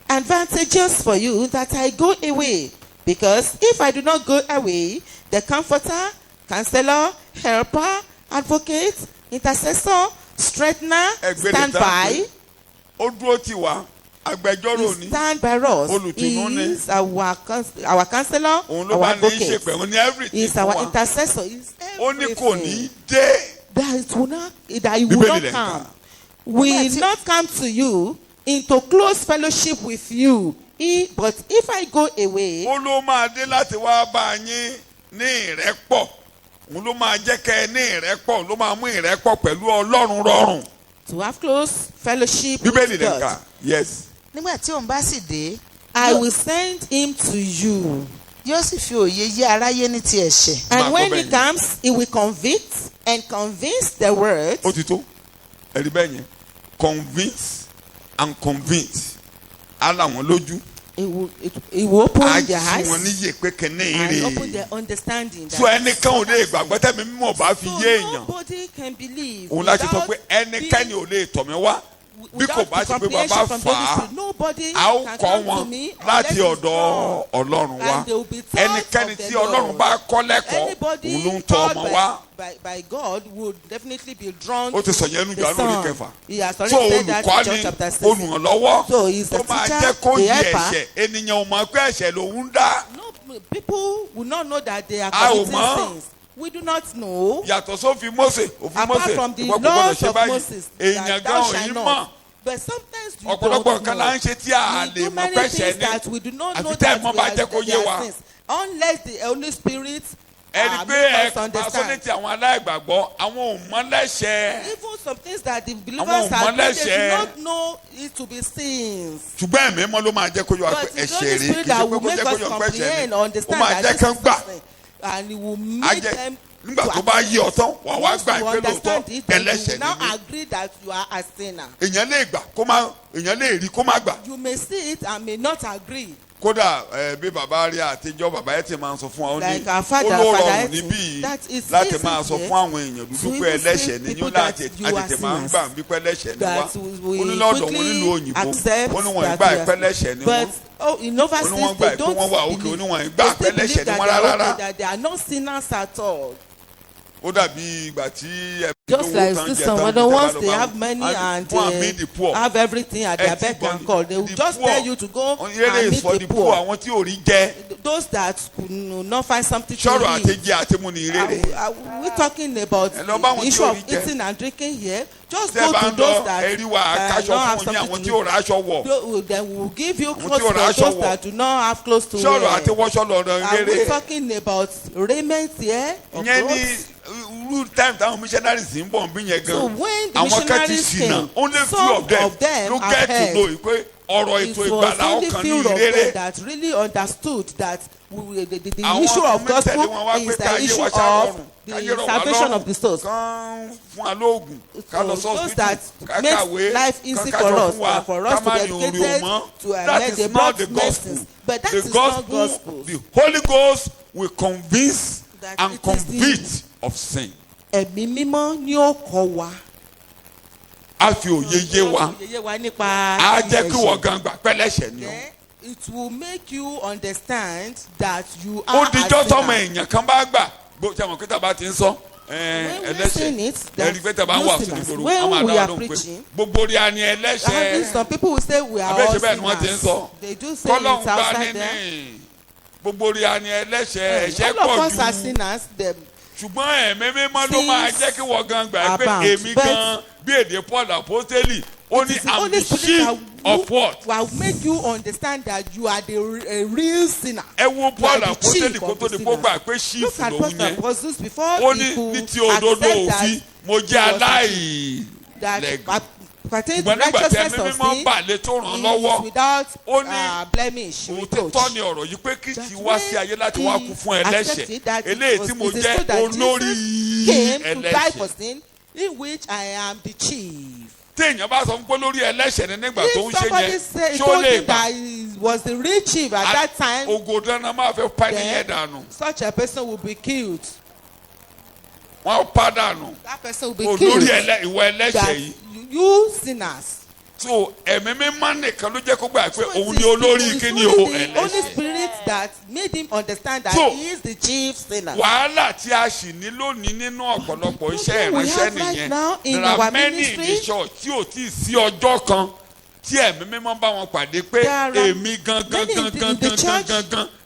advantageous for you that I go away, because if I do not go away, the Comforter, Counselor, Helper, Advocate, Intercessor, Straightener, stand by. Ó dúró tì wá, agbẹjọ́rò ni. Stand by us. Olùtùnú ni. He is our counselor, Òun ló our bá ní í advocate. ṣe pẹ̀lú ní He everything is fún our wa. intercessor. He is Ó ní kò everything. ní dé. That it will not Bíbélì lẹ̀ come. ká. Will not come to you into close fellowship with you. But if I go away, Ó ló máa dé láti wá bá yín ní ìrẹ́pọ̀. Òun ló máa jẹ́ kẹ́ ẹ ní ìrẹ́pọ̀, ló máa mú ìrẹ́pọ̀ pẹ̀lú Ọlọ́run rọrùn. to have close fellowship Bíbélì with lẹ̀ ká. God, Yes. nígbà tí òun bá sì dé I will send him to you. yóò sì fi òye yé aráyé ní ti ẹ̀ṣẹ̀. Máa And when gbọ́ he bẹ́ẹ̀ yẹn. comes, he will convict and convince the world. Ó ti tó. Ẹ̀rí bẹ́ẹ̀ yẹn. Convince and convince. Á là wọ́n lójú. He will open Á their jí wọn eyes níyè pé kẹ́ni and èrè. open their understanding. So ẹnìkan ò lè gbàgbọ́ tẹ́mi mímọ́ bá fi So yé èèyàn. nobody can believe. Òun láti sọ without pé ẹnikẹ́ni ò lè tọ̀ mí wá. Bí kò without bá the ṣe pé comprehension bàbá from fà Holy á, Spirit, nobody a ó can kọ́ come to wọn me láti unless it's ọ̀dọ̀ from. Ọlọ́run wá. And they will be taught Ẹnikẹ́ni of the tí Ọlọ́run Lord. bá kọ́ lẹ́kọ̀ọ́, Anybody òun ló ń tọ́ taught ọmọ wá. by God would definitely be drawn Ó ti sọ yẹn nínú the Jòhánù orí Son. kẹfà. He has So already said that olùkọ́ in John ni chapter 6. olùrànlọ́wọ́ So he's the tó máa teacher, jẹ́ kó the yé helper. ẹ̀ṣẹ̀. Ènìyàn ò mọ̀ pé ẹ̀ṣẹ̀ lòun dá. No, people will not know that they are A ò committing mọ̀. sins. We do not know. Yàtọ̀ sófin Mósè, òfin Apart Mósè, from the ìwọ kò gbọdọ̀ laws ṣe of báyìí. Moses, Èèyàn that gan thou ò shalt ní not. mọ̀. But sometimes you Ọ̀pọ̀lọpọ̀ don't nǹkan là ń know. ṣe tí a We lè do mọ̀ many pé things ẹ̀ṣẹ̀ that ni. we do not know Àfi tẹ́ ẹ̀ that mọ́ we bá are, jẹ́ kó they yé are wa. sins. Unless the Holy Spirit Ẹ rí i pé make us ẹ understand. pàṣọ́nìtì àwọn aláìgbàgbọ́, àwọn ò mọ̀ lẹ́ṣẹ̀. Even some things that the Àwọn believers ò have mọ̀ done, they do lẹ́ṣẹ̀. not know it to be sins. Ṣùgbọ́n ẹ̀mí mọ́ ló máa jẹ́ kó yọ wá pé But it's ẹ̀ṣẹ̀ Holy rí, kì Spirit í ṣe that pé will kó make jẹ́ kó us yọ pé ẹ̀ṣẹ̀ comprehend, ni. Ó understand máa that jẹ́ this kán is gbà. sin. And he will Á make jẹ́ them nígbà to tó bá yí ọ tán, wà wá once gbà you pé lóòótọ́ understand it, then you ẹlẹ́ṣẹ̀ will now ni mí. agree that you are a sinner. Èèyàn lè gbà kó má, èèyàn lè rí kó má gbà. You may see it and may not agree. Kódà bí bàbá rí àtijọ́ bàbá ẹ̀ ti máa ń sọ fún wa ó ní Like our father, ó ló Father rọrùn Eti, níbí that is láti easy máa sọ here fún àwọn èèyàn dúdú to pé even ẹlẹ́ṣẹ̀ say ni yín people láti that you are àtètè máa ń sinners. gbà ń bí pé ẹlẹ́ṣẹ̀ ni wá. That we Ó ní lọ́dọ̀ wọn nílùú quickly òyìnbó accept ó ní wọn that ìgbà we are ìpẹ́lẹ́ṣẹ̀ ni But wọ́n. in Ó ní overseas wọ́n gbà they pé don't wọ́n wà òkè ó believe. ní wọn ìgbà They still ìpẹ́lẹ́ṣẹ̀ believe ni that wọ́n they are rárá. okay, that they are not sinners at all. Ó dàbí ìgbà tí Just like this some other ones, they have money and have everything at their beck and call. They will just tell you to go and meet the poor. Àwọn tí ò rí jẹ. Those that could not find something to Sọ̀rọ̀ eat. àtẹ̀jẹ́ àtẹ̀mú ni ìrere. We're talking about lọ bá wọn the tí issue ò of rí jẹ. eating and drinking here. Just Tẹ́ go bá to ń those lọ that ẹ̀rí wa don't àkáṣọ have fún yín àwọn something tí to ò ráṣọ wọ̀. do. Then we will give you Àwọn clothes tí ò for ráṣọ those wọ̀. that do not have clothes to Sọ̀rọ̀ wear. àti wọ́ṣọ lọ́rọ̀ Are we ìrere. talking about raiment here? Or Ìyẹn ní clothes? irú time táwọn missionaries ń bọ̀ ń bí yẹn So gan. when the Àwọn kan ti missionaries ṣìnà came, only few some of them ló have get to heard. know pé ọ̀rọ̀ It ètò was ìgbàlà only ọkàn ní few of them ìrere. that really understood that the Àwọn issue of kan gospel tẹ̀lé wọn wá is pé the káyé issue wa of ṣàrọ̀rùn, the káyé rọ̀ wá salvation lọ́rùn. of the souls. Kán fún wa lóògùn ká lọ So those sọ́ọ̀sì that ká makes kàwé life ká easy kájọ for us, fún wa for us ká to má be ní orí educated, òmọ́. to That learn is the not the blood gospel. medicines. But that The is not gospel, gospel. the Holy Ghost will convince That and it is convict of sin. Ẹ̀mí mímọ́ ni ó kọ́ wa. A fi òye yé wa. Yé wa nípa A jẹ́ kí ẹ̀ṣẹ̀. wọ́n gan gbà pẹ́lẹ́ṣẹ̀ ni o. Then it will make you understand that you are Ó dijọ́ a tọ́mọ sinner. èèyàn kan bá gbà bó ṣe àwọn kíta bá ti ń sọ When we are ẹlẹ́ṣẹ̀ saying it, that ẹ̀rí pé tẹ̀ bá ń wà fún sinners, ìgboro when a máa we dá are ọdún pé preaching, gbogbo orí a ní I think ẹlẹ́ṣẹ̀. some people will say we are all Abẹ́ṣe bẹ́ẹ̀ ni wọ́n ti ń sinners. sọ. They do say it Kọ́lọ́hún gbá outside there. níní gbogbo orí a ní ẹlẹ́ṣẹ̀ ẹ̀ṣẹ̀ All of pọ̀ us are jù. sinners. Them. Ṣùgbọ́n ẹ̀mí mímọ́ ló máa jẹ́ kí wọ́n gan gbà pé abound. èmi But- gan bí èdè Paul Apostoli Ó ní I'm the chief of what? Will make you understand that you are the real sinner. Ẹ wo Paul àpótélì kó tó di kó gbà pé chief lòun yẹn. Ó ní ní ti òdodo òfin mo jẹ́ aláìlẹ́gàn. Ṣùgbọ́n nígbà tí ẹ̀mí mímọ́ bà lé tó ràn lọ́wọ́, ó ní òtítọ́ ni ọ̀rọ̀ yìí pé Kristi wá sí ayé láti wá kú fún ẹlẹ́ṣẹ̀, eléyìí tí mo jẹ́ olórí ẹlẹ́ṣẹ̀. In which I am the chief. Téèyàn bá sọ pé lórí ẹlẹ́ṣẹ̀ ni nígbà tó ń ṣe yẹn, ṣó lè gbà. He was the real chief at that time. Ògòdàn náà máa fẹ́ pa ẹni yẹn dànù. Such a person will be killed. Wọ́n pa dànù. That person will be killed. Olórí ìwọ ẹlẹ́ṣẹ̀ yìí. You sinners. So ẹ̀mí mímọ́ nìkan ló jẹ́ kó gbà pé òun ni olórí kíni o ẹlẹ́ṣẹ̀. The Holy Spirit that made him understand that he is the chief sinner. Wàhálà tí a sì ní lónìí nínú ọ̀pọ̀lọpọ̀ iṣẹ́ ìránṣẹ́ nìyẹn. There are many in the church tí ò tí ì sí ọjọ́ kan tí ẹ̀mí mímọ́ bá wọn pàdé pé èmi gangan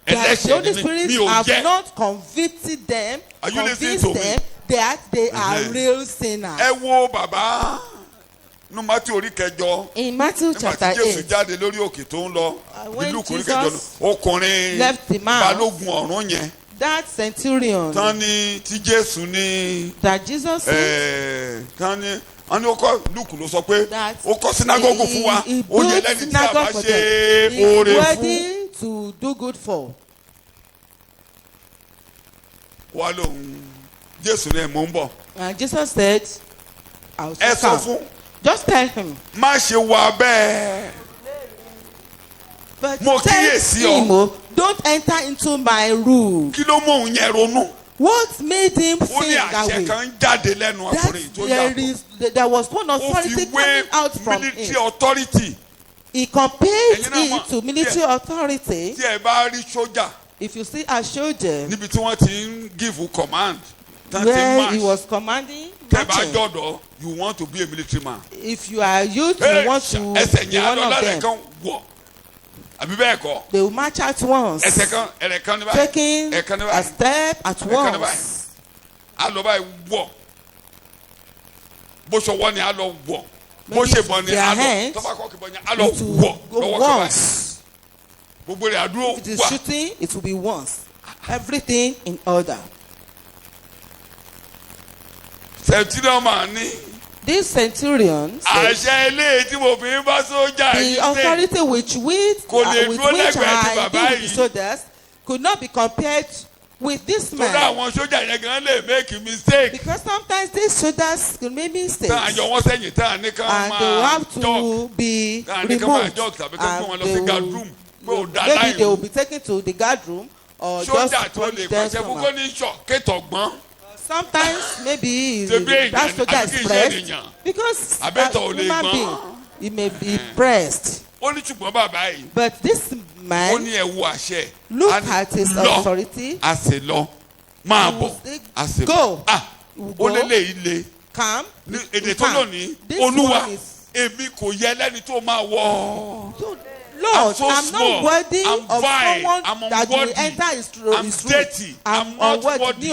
ẹlẹ́ṣẹ̀ ni mi ò jẹ́. Have not convicted them, convinced them that they are real sinners. Ẹ wo bàbá. No Matthew orí kẹjọ. In Matthew chapter 8. Nígbà tí Jésù jáde lórí òkè tó ń lọ. Ìlú orí kẹjọ ọkùnrin balógun ọ̀rún yẹn. That centurion. Tán ni tí Jésù ní. That Jesus said. Tán ni wọ́n ní ó kọ́ Luke ló sọ pé ó kọ́ sinagogu fún wa. Ó yẹ lẹ́ni tí a bá ṣe oore fún. Ready to do good for. Wà lóhùn Jésù ní mò ń bọ̀. And Jesus said, I'll ẹ sọ fún. Just tell him. Má ṣe wà bẹ́ẹ̀. But mo kíyèsí ọ. Don't enter into my room. Kí ló mú òun yẹn ronú? What made him think that way? Ó ní àṣẹ kan jáde lẹ́nu ọkùnrin tó yàtọ̀. There was one authority coming out from him. Ó fi wé military authority. He compared it to military authority. Tí ẹ bá rí sójà. If you see a soldier. Níbi tí wọ́n ti ń give command. Where he was commanding. Tẹ́bà jọ̀dọ̀, you want to be a military man. If you are youth, you want to be one of them. Àbí bẹ́ẹ̀ kọ́. They will march at once. Ẹ̀kan ní báyìí. Taking a step at once. A lọ báyìí wọ̀. Bó ṣọwọ́ ni a lọ wọ̀. Bó ṣe bọ̀ ni a lọ. Tọ́ba kọ́ kí bọ̀ ni a lọ wọ̀. Lọ́wọ́ kọ́ báyìí. Gbogbo rẹ̀ àdúró wà. If it is shooting, it will be once. Everything in order. Centurion man ni. This centurion said, the authority which I give the soldiers could not be compared with this man. Because sometimes these soldiers can make mistakes. And they will have to be removed. And maybe they will be taken to the guard room or just put them somewhere. Sometimes maybe that soldier is pressed because human being, he may be pressed. But this man, look at his authority. Go. Come. This one is. Lord, I'm not worthy of someone that will enter his room. I'm unworthy.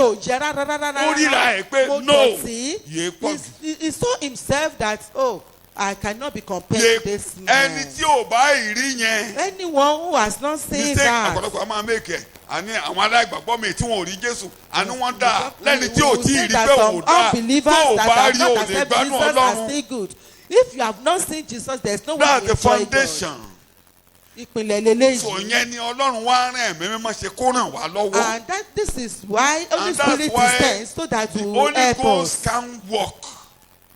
He saw himself that, oh, I cannot be compared to this man. Anyone who has not seen that. Unbelievers that have not accepted Jesus are still good. If you have not seen Jesus, there's no way to enjoy God. Ìpìlẹ̀ lélẹ́yìí. So yẹn ni Ọlọ́run wá rán ẹ̀mí mímọ́ ṣe kó ràn wá lọ́wọ́. And that this is why Holy Spirit is sent so that we will help us. The Holy Ghost can work.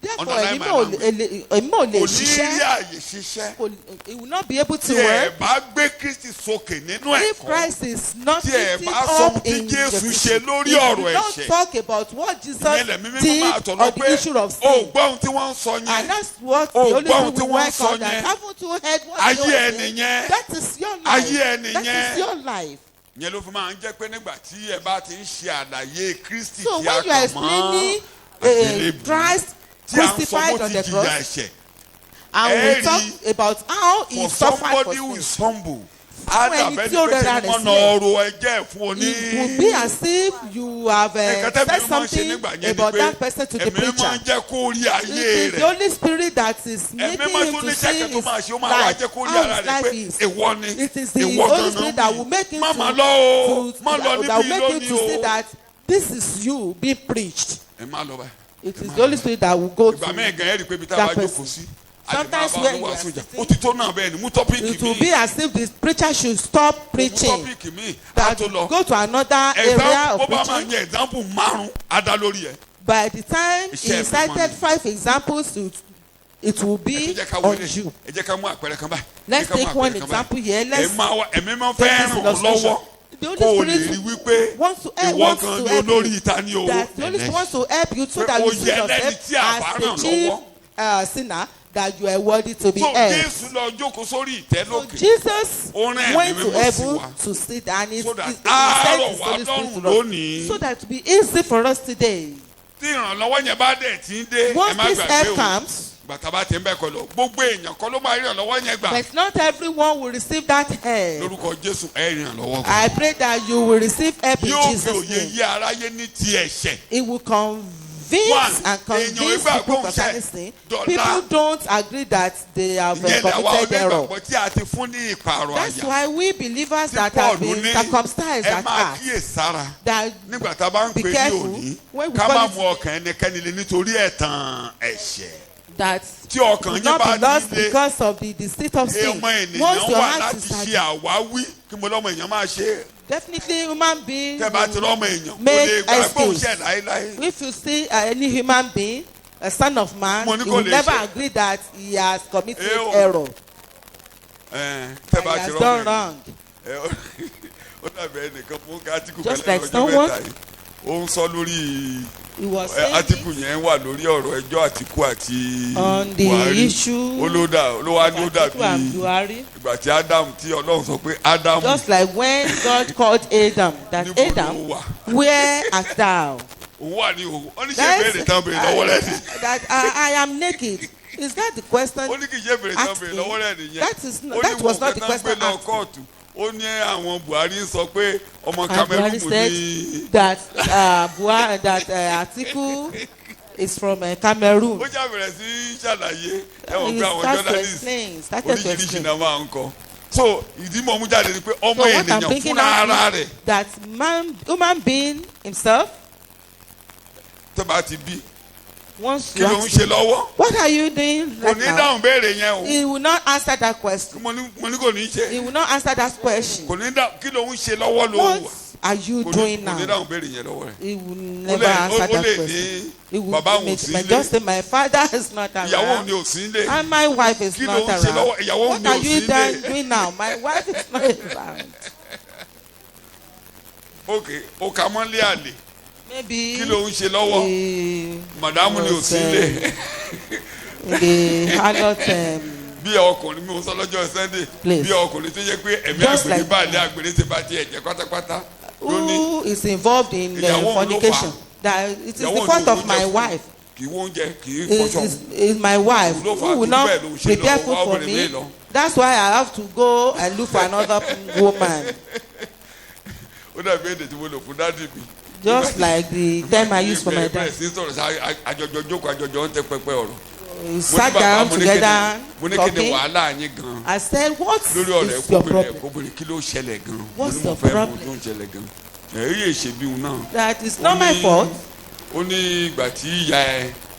Therefore èmi ò lè ṣiṣẹ́. Kò ní rí àyè ṣiṣẹ́. He will not be able to work. Tí ẹ bá gbé Kristi sókè nínú ẹ̀kọ́. If Christ is not sitting up in the if you don't talk about what Jesus did on the issue of sin. And that's what the Holy Spirit will work on. That haven't you heard what you are saying? That is your life. That is your life. Yẹn ló fi máa ń jẹ́ pé nígbà tí ẹ bá ti ń ṣe àlàyé Kristi tí a kàn mọ́. So when you are explaining Christ crucified on the cross, and we talk about how he suffered for sin. ẹni tí ó rẹra rẹ̀ sílẹ̀. It will be as if you have said something about that person to the preacher. It is the Holy Spirit that is making him to see his life, how his life is. It is the Holy Spirit that will make him to see that this is you being preached. It is the Holy Spirit that will go to that person. Sometimes when you are sitting, it will be as if the preacher should stop preaching, that go to another area of preaching. By the time he cited 5 examples, it will be on you. Let's take one example here. Let's take this illustration. The Holy Spirit wants to help you. The Holy Spirit wants to help you so that you see yourself as a chief sinner, that you are worthy to be helped. So Jesus went to heaven to sit, and he sent his Holy Spirit to us, so that it will be easy for us today. Once this help comes, but not everyone will receive that help. I pray that you will receive help in Jesus' name. It will convince and convince people concerning sin. People don't agree that they have committed error. That's why we believers that have been circumcised at heart, that be careful when we call it, that will not be lost because of the deceit of sin. Once your heart is definitely human being make excuse. If you see any human being, a son of man, he will never agree that he has committed error, that he has done wrong. Just like someone, he was saying on the issue just like when God called Adam, that Adam, where art thou? That I am naked. Is that the question asked him? That was not the question asked him. And Buhari said that Atiku is from Cameroon. He started to explain. So what I'm thinking of is that human being himself, once you ask him, what are you doing right now? He will not answer that question. He will not answer that question. What are you doing now? He will never answer that question. He will just say, my father is not around and my wife is not around. What are you doing now? My wife is not around. Okay. Maybe Madam ni o sílẹ̀. The adult bí ọkùnrin mi ò sọ lọ́jọ́ Sunday bí ọkùnrin tó yẹ pé ẹ̀mí àgbèrè bá lé àgbèrè ti bá ti ẹ̀jẹ̀ pátápátá. Who is involved in fornication? That it is the fault of my wife. Is my wife who will not prepare food for me. That's why I have to go and look for another woman. Just like the time I used for my dad. We sat down together talking. I said, what is your problem? What's the problem? That is not my fault.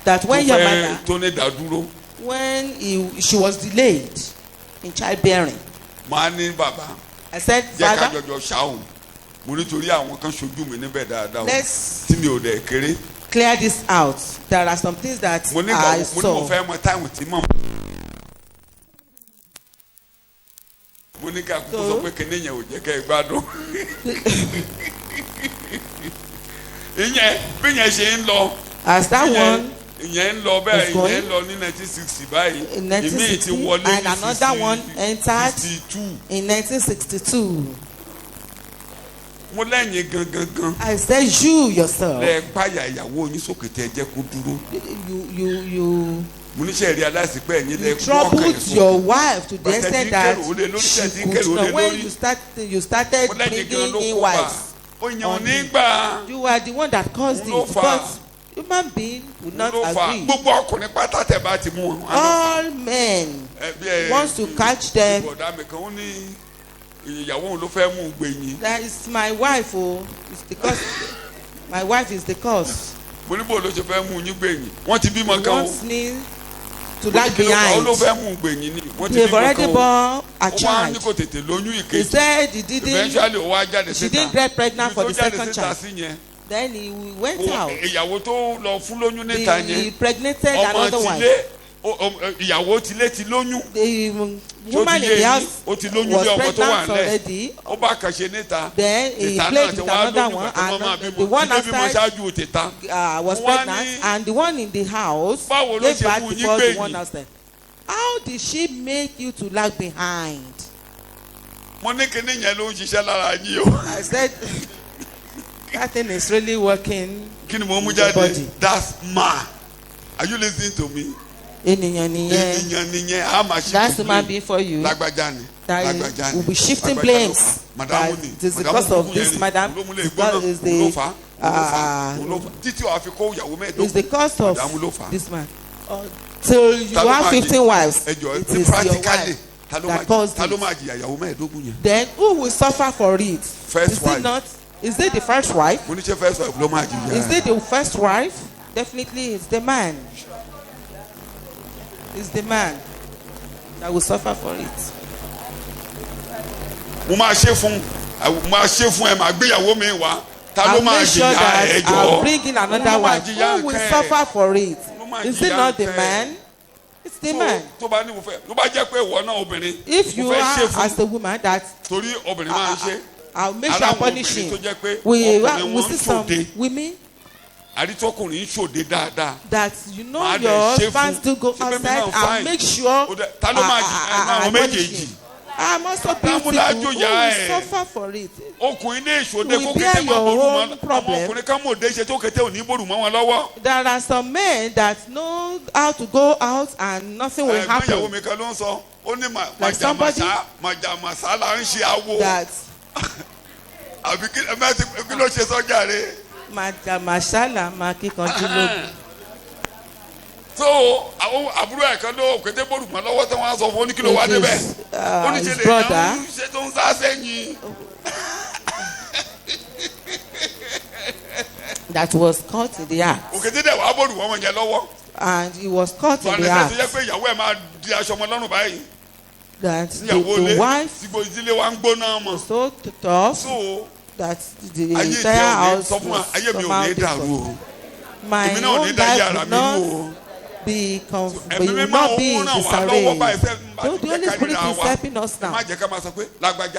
That when your mother, when she was delayed in childbearing, I said, Father, let's clear this out. There are some things that I saw. As that one is going in 1960, and another one entered in 1962. I said, you yourself, You troubled your wife to the extent that she could not. When you started bringing in wives, you are the one that caused it. But human being would not agree. All men wants to catch them. That is my wife. Oh, it's because my wife is the cause. He wants me to lag behind. They've already born a child. He said she didn't get pregnant for the second child. Then he went out. He impregnated another wife. The woman in the house was pregnant already. Then he played with another one, and the one outside was pregnant, and the one in the house gave birth before the one outside. How did she make you to lag behind? I said, that thing is really working in the body. That's ma. Are you listening to me? That's human being for you. That will be shifting blames. That is because of this, madam. Is the cause of this man. Till you have 15 wives, it is your wife that caused it. Then who will suffer for it? Is it not? Is it the first wife? Is it the first wife? Definitely, it's the man. It's the man that will suffer for it. I'll make sure that I'll bring in another wife. Who will suffer for it? Is it not the man? It's the man. If you are as a woman that I'll make sure I punish him. We see some women that you know your husband still go outside and make sure I punish him. I'm also beautiful. Who will suffer for it? You will bear your own problem. There are some men that know how to go out and nothing will happen. Like somebody that so àbúrò ẹ̀ kan ló kété bọ́ọ̀lù mọ́ lọ́wọ́ tí wọ́n á sọ fún oníkìlò wá débẹ̀ ó ní ṣe lè yàn ṣe tó ń sá sẹ́yìn. That was caught in the act. òkété dẹ̀ wá bọ́ọ̀lù wọ́n yẹn lọ́wọ́. And he was caught in the act. wọ́n á pé ìyàwó ẹ̀ máa di aṣọ ọmọ lọ́rùn báyìí. That the wife was so tough. So that the entire house was somehow different. My own life will not be in disarray. So the Holy Spirit is helping us now.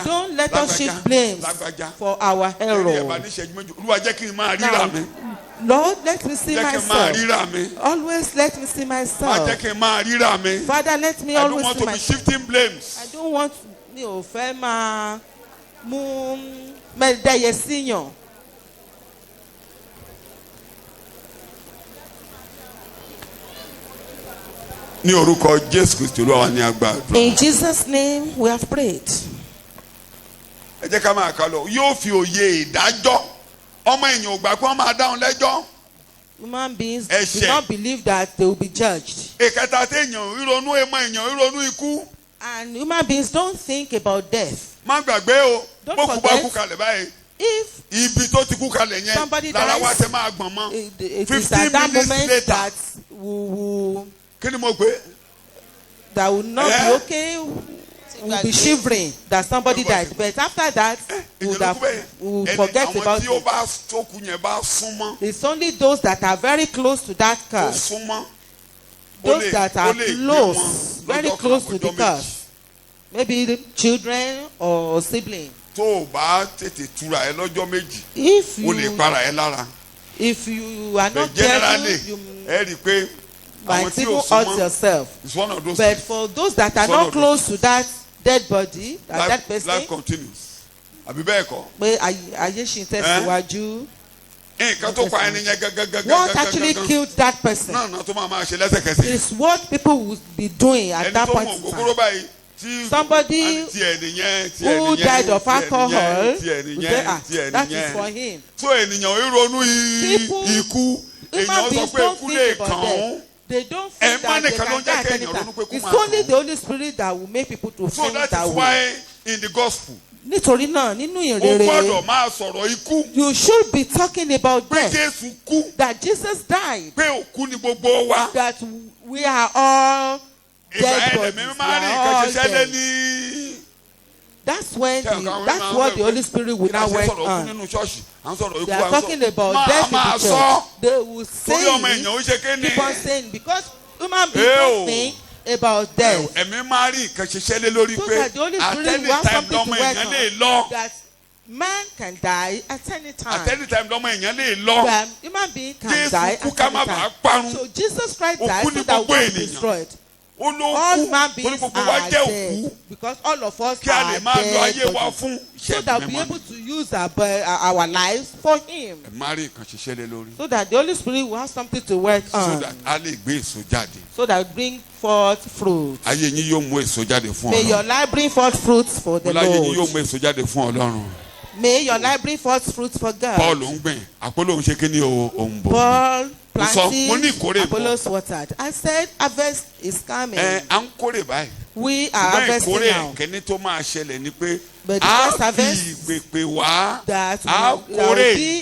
Don't let us shift blames for our hero. Now, Lord, let me see myself. Always let me see myself. Father, let me always see myself. I don't want to In Jesus' name we have prayed. Human beings do not believe that they will be judged. And human beings don't think about death. Don't forget, if somebody dies, it is at that moment that that will not be okay. We'll be shivering that somebody died. But after that, we'll forget about it. It's only those that are very close to that curse. Those that are close, very close to the curse. Maybe the children or siblings. If you are not careful, you might even hurt yourself. But for those that are not close to that dead body, that person, life continues. What actually killed that person is what people would be doing at that point in time. Somebody who died of alcohol, that is for him. People, human beings don't think about that. They don't feel that they can die at any time. It's only the Holy Spirit that will make people to feel that way. So that is why in the gospel, nítorí náà nínú ìrere, you should be talking about death, that Jesus died, that we are all dead bodies, we are all dead. That's when that's what the Holy Spirit will now work on. They are talking about death in the church. They will say, keep on saying, because human beings don't think about death. So that the Holy Spirit will have something to work on. That man can die at any time. That human being can die at any time. So Jesus Christ died so that we are destroyed. All human beings are dead because all of us are dead, so that we'll be able to use our lives for Him, so that the Holy Spirit will have something to work on, so that we bring forth fruit. May your life bring forth fruits for the Lord. May your life bring forth fruits for God. Paul planting, Apollos watered. I said harvest is coming. We are harvesting now. But the first harvest, that will be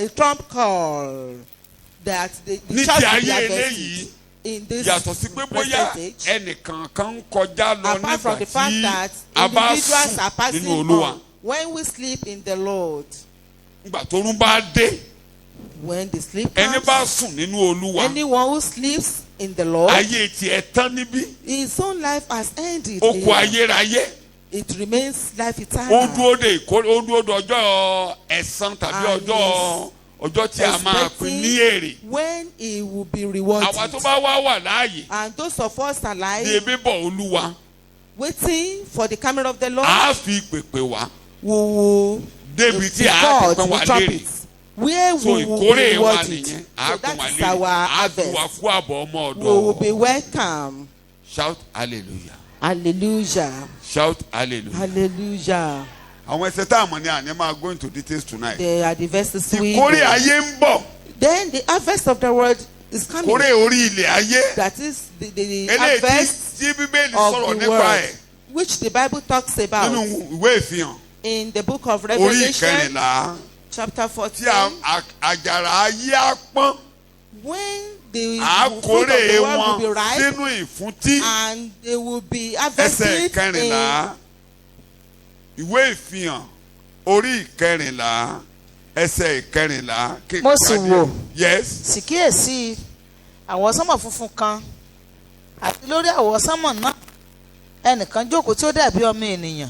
a trump call that the church will be harvesting in this percentage. Apart from the fact that individuals are passing on when we sleep in the Lord. When the sleep comes, anyone who sleeps in the Lord, his own life has ended. It remains life eternal. When he will be rewarded. And those of us alive, waiting for the coming of the Lord, we will God with trumpets. Where we will be rewarded. So that is our harvest. We will be welcome. Shout hallelujah. Hallelujah. Shout hallelujah. Hallelujah. I'm going to details tonight. They are the verses we then the harvest of the word is coming. That is the harvest of the word, which the Bible talks about in the book of Revelation. Chapter 14. When the fruit of the world will be ripe and they will be harvested Mo sì wò. Yes. Sì kíyèsí àwọn sánmọ̀ funfun kan àti lórí àwọn sánmọ̀ náà ẹnìkan jókòó tí ó dàbí ọmọ ènìyàn.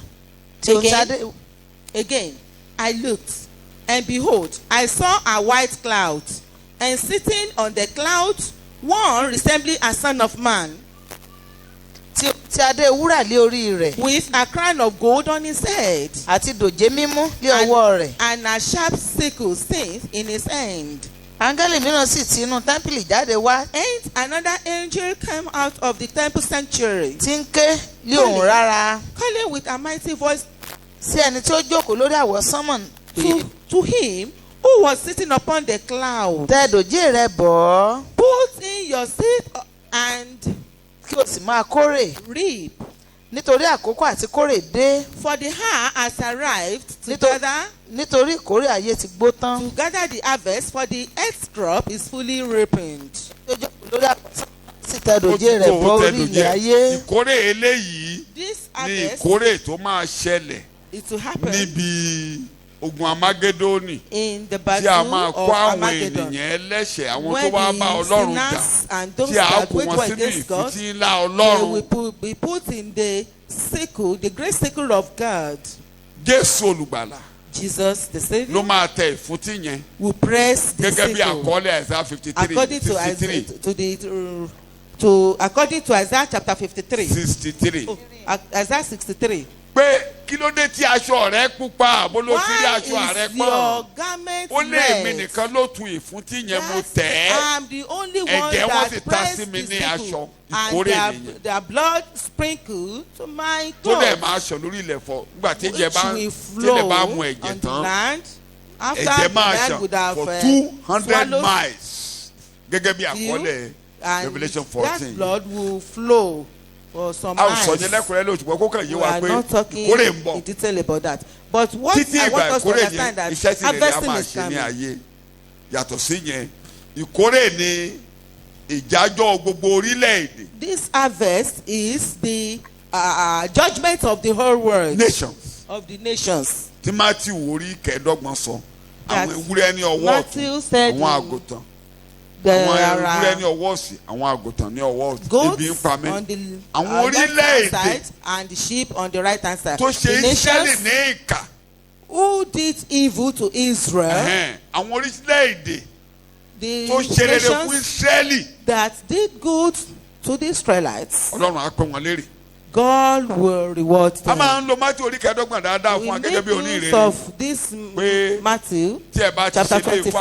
Again, I looked, and behold, I saw a white cloud, and sitting on the cloud, one resembling a son of man, tí adé wúrà lé orí rẹ̀, with a crown of gold on his head, àti dòjé mímú lé ọwọ́ rẹ̀, and a sharp sickle since in his hand. Áńgẹ́lì mìíràn sì ti inú tẹ́ḿpìlì jáde wá. And another angel came out of the temple sanctuary, tí ń ké lé ohùn rárá, calling with a mighty voice, sí ẹni tí ó jókòó lórí àwọsánmọ̀, to him who was sitting upon the cloud. Tẹ dòjé rẹ bọ̀. Put in your seed and kí o sì máa kórè. Reap. Nítorí àkókò àti kórè dé. For the hour has arrived to gather. Nítorí ìkórè ayé ti gbó tán. To gather the harvest, for the earth crop is fully ripened. Tó jókòó lórí àwọsánmọ̀ sì tẹ dòjé rẹ bọ̀ orí ilẹ̀ ayé. Ìkórè eléyìí ni ìkórè tó máa ṣẹlẹ̀ níbi ogun Amagedoni, in the battle of Armageddon, when the sinners and those that wage war against God, they will be put in the sickle, the great sickle of God. Jesus the Savior will press the sickle according to Isaiah chapter 53. 63. Isaiah 63. kí ló dé tí aṣọ rẹ pupa àbó ló fi rí aṣọ rẹ pọ́n ó lé èmi nìkan ló tu ìfún tí yẹn mo tẹ̀ ẹ́ ẹ̀jẹ̀ wọ́n sì ta sí mi ní aṣọ ìkórè nìyẹn their blood sprinkled to my tó clothes. dẹ̀ máa ṣọ lórí ilẹ̀ fọ nígbà tí ilẹ̀ bá mú ẹ̀jẹ̀ tán ẹ̀jẹ̀ máa ṣàn for 200 miles gẹ́gẹ́ bí àkọọ́lẹ̀ Revelation 14. That blood will flow for some a ò miles. sọ yẹn lẹ́kùnrin lóòtú kó kàn yé wa pé We are not talking ìkórè ń bọ̀ in detail about that. But what títí I want ìgbà us to ìkórè understand yẹn that iṣẹ́ tí ìrẹ̀lẹ̀ á harvesting máa is ṣe ní coming. ayé yàtọ̀ sí yẹn ìkórè ni ìjájọ́ gbogbo orílẹ̀-èdè. This harvest is the judgment of the whole world. Nations. Of the nations. tí Matthew orí kẹẹ̀ẹ́dọ́gbọ̀n sọ àwọn ewúrẹ́ ní ọwọ́ ọ̀tún àwọn àgùntàn àwọn ewúrẹ́ ní ọwọ́ òsì àwọn àgùntàn ní ọwọ́ òsì ebi ń pa mí àwọn orílẹ̀-èdè and the sheep on the right hand side. tó ṣe Ísírẹ́lì ní ìkà. Who did evil to Israel? àwọn orílẹ̀-èdè the tó ṣe rere fún Ísírẹ́lì. that did good to the Israelites. Ọlọ́run á pè wọ́n lérè. God will reward them. a máa ń lo Matthew orí kẹẹ̀ẹ́dọ́gbọ̀n dáadáa fún wa gẹ́gẹ́ bí oníìrere. of this Matthew chapter 25.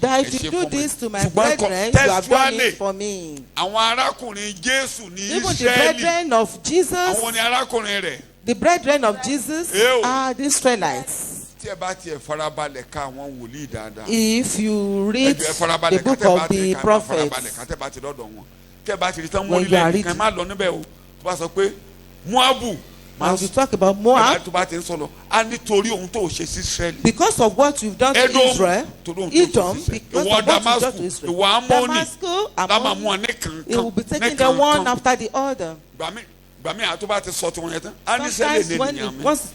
That if you do this to my brethren, you have done it for me. àwọn arákùnrin Jésù ní Ísírẹ́lì. Even the brethren of Jesus. àwọn ni arákùnrin rẹ̀. The brethren of Jesus are the Israelites. tí ẹ bá tiẹ̀ farabalẹ̀ ká àwọn wòlíì dáadáa. If you read the book of the prophets. When you are reading. bá sọ pé Moabu. When you talk about Moab. tó bá ti ń sọ̀rọ̀ a nítorí ohun tó ṣe sí Israẹli. Because of what you've done to Israel. Edom. Because of what you've done to Israel. ìwọ Damascus. Ammon. It will be taking them one after the other. gbàmí àti bá ti sọ tiwọn yẹn tán. a ní sẹ́lẹ̀ lè nìyàn mi. Once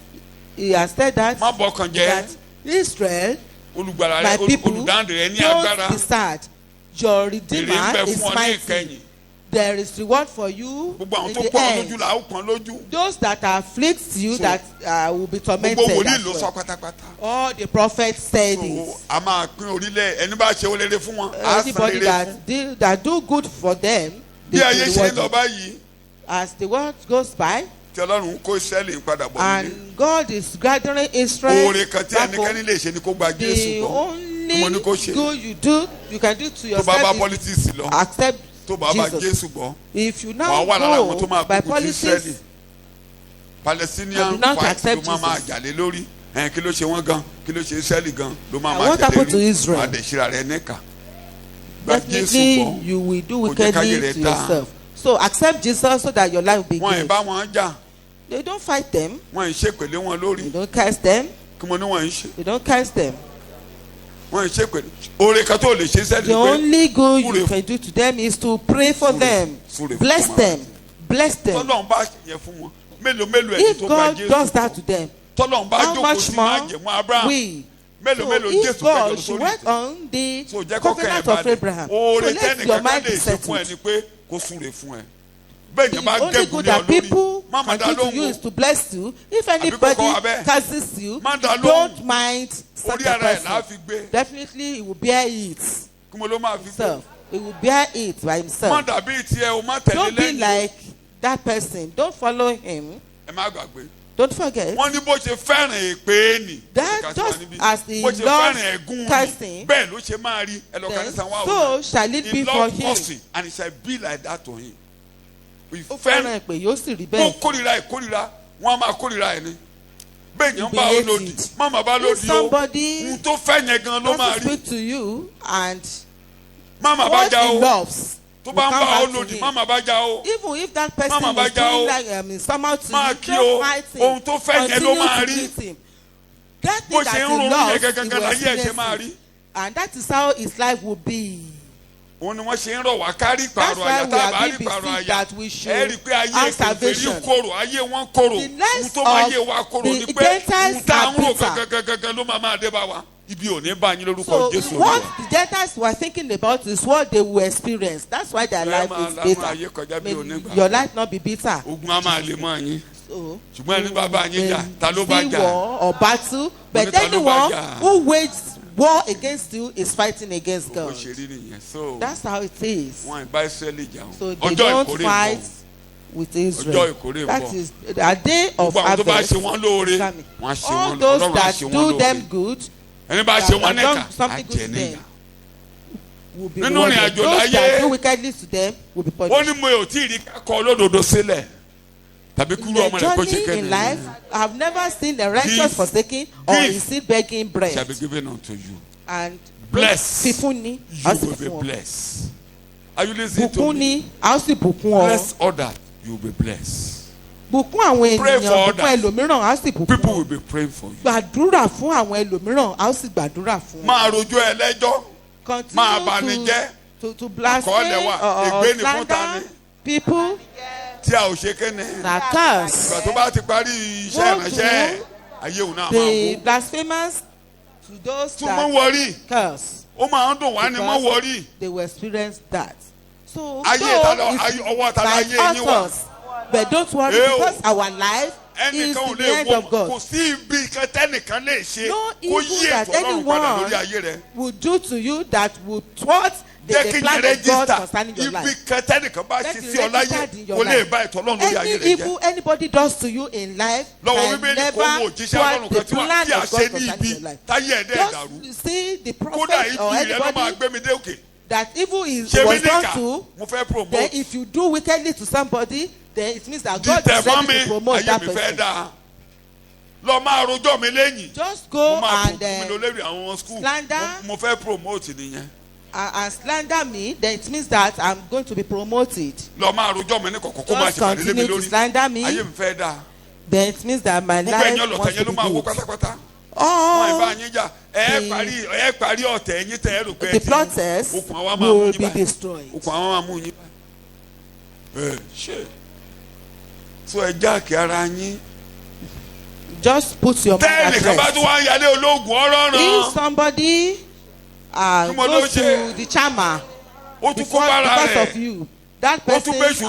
he has said that. má bọ̀ kàn jẹ́. that Israel. olùgbàlà my rẹ people olùdáǹdè rẹ ní agbára. don't be sad. Your Redeemer is mighty. There is reward for you in the end. Those that afflict you, that will be tormented as well. All the prophets said it. Anybody that do good for them, they will reward them. As the world goes by, and God is gathering Israel back home, the only good you do, you can do to yourself is accept Jesus. If you now go by politics, Palestinian fight ló máa máa jàlé lórí kí ló ṣe wọ́n gan kí ló ṣe Israeli gan ló máa máa tẹ̀lé rí wọ́n á dẹ̀ ṣíra rẹ̀ níkà. Definitely you will do wickedly to yourself. So accept Jesus so that your life will be good. wọ́n ì bá wọn jà. They don't fight them. wọ́n ì ṣépèlé wọn lórí. They don't curse them. kí mo ní wọ́n ì ṣe. They don't curse them. wọ́n ì ṣépèlé. oore kan tó lè ṣe sẹ́ni pé. The only good you can do to them is to pray for them. Bless them. Bless them. tọ́lọ́run bá yẹ fún wọn mélòó ẹni If tó bá God Jésù. does that to them, how much more we? So if God should work on the covenant of Abraham, so let your mind be settled. The only good that people can do to you is to bless you. If anybody curses you, don't mind such a person. Definitely he will bear it himself. He will bear it by himself. Don't be like that person. Don't follow him. Don't forget that just as the Lord cursing, so shall it be for him. And it shall be like that to him. Ó fẹ́ràn pé yóò sì rí bẹ́ẹ̀. Ó kórìíra wọn a máa kórìíra ẹni. Bẹ́ẹ̀ni bá ó lòdì, máma bá lòdì o. Ohun tó fẹ́ yẹn gan ló máa rí. Somebody speak to you and what he loves. Tó bá ń bá ó lòdì, máma bá já o. Even if that person is doing like somehow to you, don't fight him. Ohun tó fẹ́ yẹn ló máa rí. That thing that he loves, he will experience it. And that is how his life will be. Òun ni wọ́n ṣe ń rọ̀ wá kárí ìpààrọ̀ àyà tá a bá rí ìpààrọ̀ àyà ẹ rí i pé ayé kèfèrí kòrò ayé wọn kòrò ohun tó máa yé wa kòrò ni pé ohun tá à ń rò gangan ló máa máa dé bá wa ibi ò ní bá yín lórúkọ Jésù. So what the Gentiles were thinking about is what they will experience. That's why their life is bitter. May your life not be bitter. Ogun a máa lè mọ yín ṣùgbọ́n ẹni bá bá yín jà ta ló bá jà. War or battle, but anyone who wages war against you is fighting against God. That's how it is. So they don't fight with Israel. That is a day of harvest. All those that do them good, that done something good to them, will be rewarded. Those that do wickedly to them will be punished. In the journey in life, I have never seen the righteous forsaken or his seed begging bread. Shall be given unto you. And bless. You will be blessed. Are you listening to me? Bless others, you will be blessed. Pray for others. People will be praying for you. Continue to blaspheme or slander people. That curse. The blasphemers to those that curse. They will experience that. So like us, but don't worry, because our life is the end of God. No evil that anyone will do to you that will thwart the plan of God concerning your life. Any evil anybody does to you in life can never thwart the plan of God concerning your life. Just see the prophet or anybody that evil was done to, then if you do wickedly to somebody, then it means that God is ready to promote that person. Just go and slander me, then it means that I'm going to be promoted. Just continue to slander me, then it means that my life wants to be good. The plotters will be destroyed. Just put your mind at rest. If somebody goes to the charmer because of you, that person has he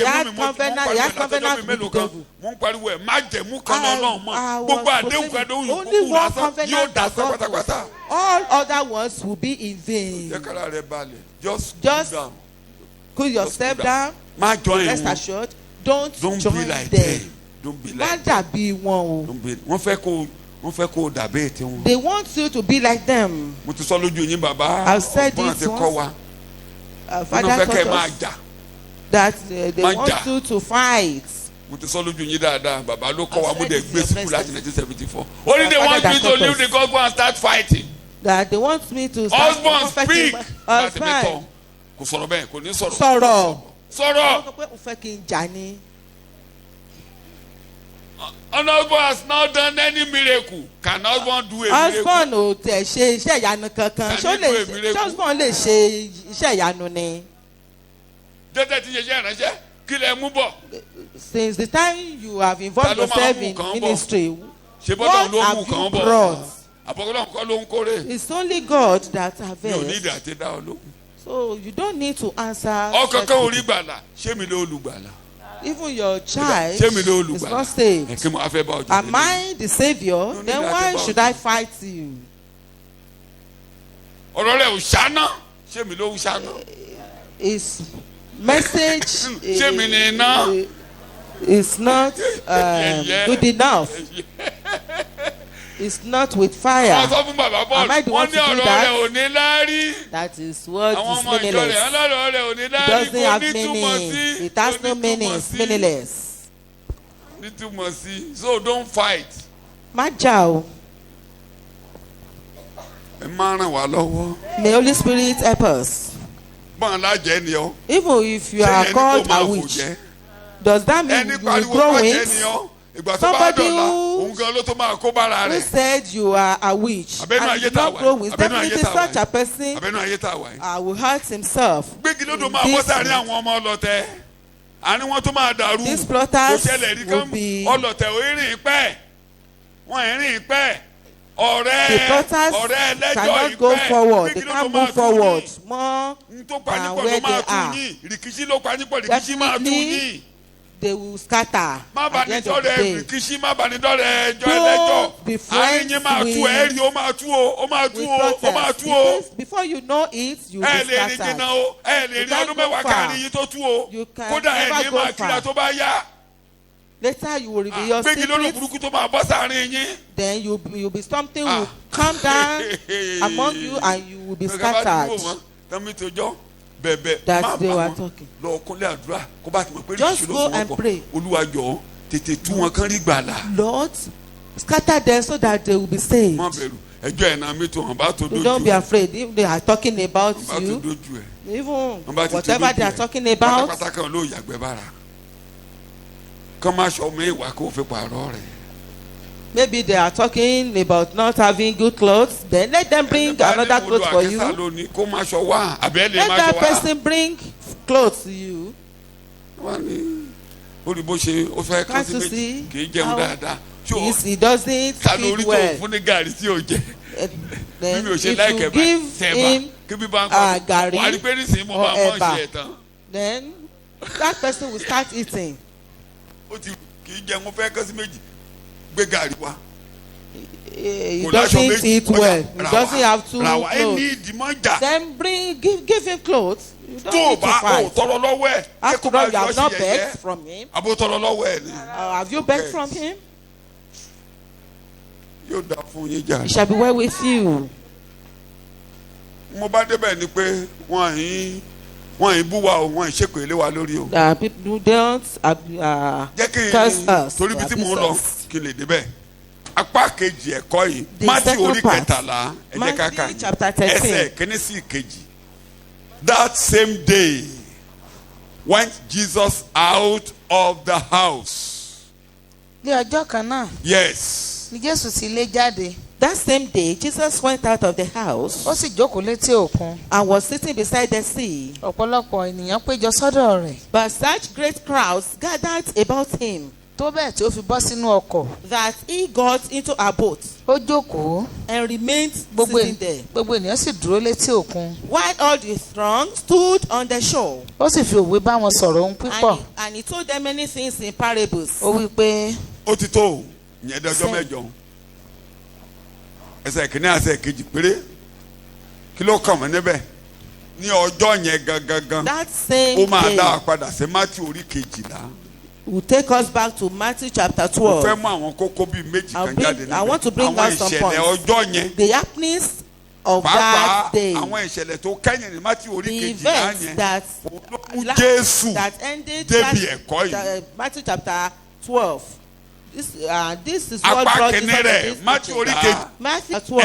had covenant with the devil. Only one covenant that God knows. All other ones will be in vain. Just cool yourself down. Rest assured. Don't join them. Don't be like them. They want you to be like them. I've said this once. Father taught us that they want you to fight. Only they want you to leave the gospel and start fighting. That they want me to start speak. Husband. An husband has not done any miracle. Can husband do a miracle? Husband ò tẹ̀ ṣe iṣẹ́ ìyanu kankan. Husband lè ṣe iṣẹ́ ìyanu ni. Since the time you have involved yourself in ministry, what have you brought? It's only God that avails. So you don't need to answer. Even your child is not saved. Am I the Savior? Then why should I fight you? His message is not good enough. It's not with fire. Am I the one to do that? That is what is meaningless. It doesn't have meaning. It has no meaning. It's meaningless. So don't fight. Majao. May Holy Spirit help us. Even if you are called a witch, does that mean you will grow wings? Somebody who said you are a witch and did not grow wings, definitely such a person will hurt himself. These plotters will be the plotters cannot go forward. They can't move forward more than where they are. Definitely they will scatter. Má bá ní dọ́rẹ̀ kìsí, má bá ní dọ́rẹ̀ ẹjọ́ ẹlẹ́jọ́. Àárín yín máa tú ẹ̀rí, ó máa tú o, ó máa tú o, ó máa tú o. Before you know it, you will be scattered. Ẹ lè rìn jìnnà o, ẹ lè rìn ọdún mẹ́wàá káàrin yín tó tú o. Kódà ẹ ní máa kíra tó bá yá. Later you will reveal your secret. Then you'll be something will come down among you and you will be scattered. That's they were talking. Just go and pray. Lord, scatter them so that they will be saved. Don't be afraid. If they are talking about you, even whatever they are talking about, maybe they are talking about not having good clothes. Then let them bring another clothes for you. Let that person bring clothes to you. Can't you see how he doesn't eat well? Then if you give him gari or eba, then that person will start eating. He doesn't eat well. He doesn't have two clothes. Then give him clothes. You don't need to fight. After all, you have not begged from him. Have you begged from him? It shall be well with you. People don't curse us. Apá kejì ẹ̀kọ́ yìí Matthew orí kẹtàlá Matthew chapter 13 ẹsẹ̀ kìíní sí ìkejì. That same day went Jesus out of the house. Ní ọjọ́ kan náà. Yes. Ní Jésù sì lé jáde. That same day Jesus went out of the house. Ó sì jókòó létí òkun. And was sitting beside the sea. Ọ̀pọ̀lọpọ̀ ènìyàn péjọ sọ́dọ̀ rẹ̀. But such great crowds gathered about him. Tó bẹ́ẹ̀ tí ó fi bọ́ sínú ọkọ̀. That he got into a boat. Ó jókòó. And remained sitting there. Gbogbo ènìyàn sì dúró létí òkun. While all the throng stood on the shore. Ó sì fi òwe bá wọn sọ̀rọ̀ ohun pípọ̀. And he told them many things in parables. Ó wí pé. Ó ti tó ìyẹn dọjọ́ mẹ́jọ. Ẹsẹ̀ kìíní ẹsẹ̀ kejì péré. Kí ló kàn mọ́ níbẹ̀? Ní ọjọ́ yẹn gangan. That same day. Ó máa dá a padà sí Matthew orí kejìlá. Will take us back to Matthew chapter 12. I want to bring out some points. The happenings of that day. The events that ended that Matthew chapter 12. This is what brought Jesus to Matthew 12. Matthew 12.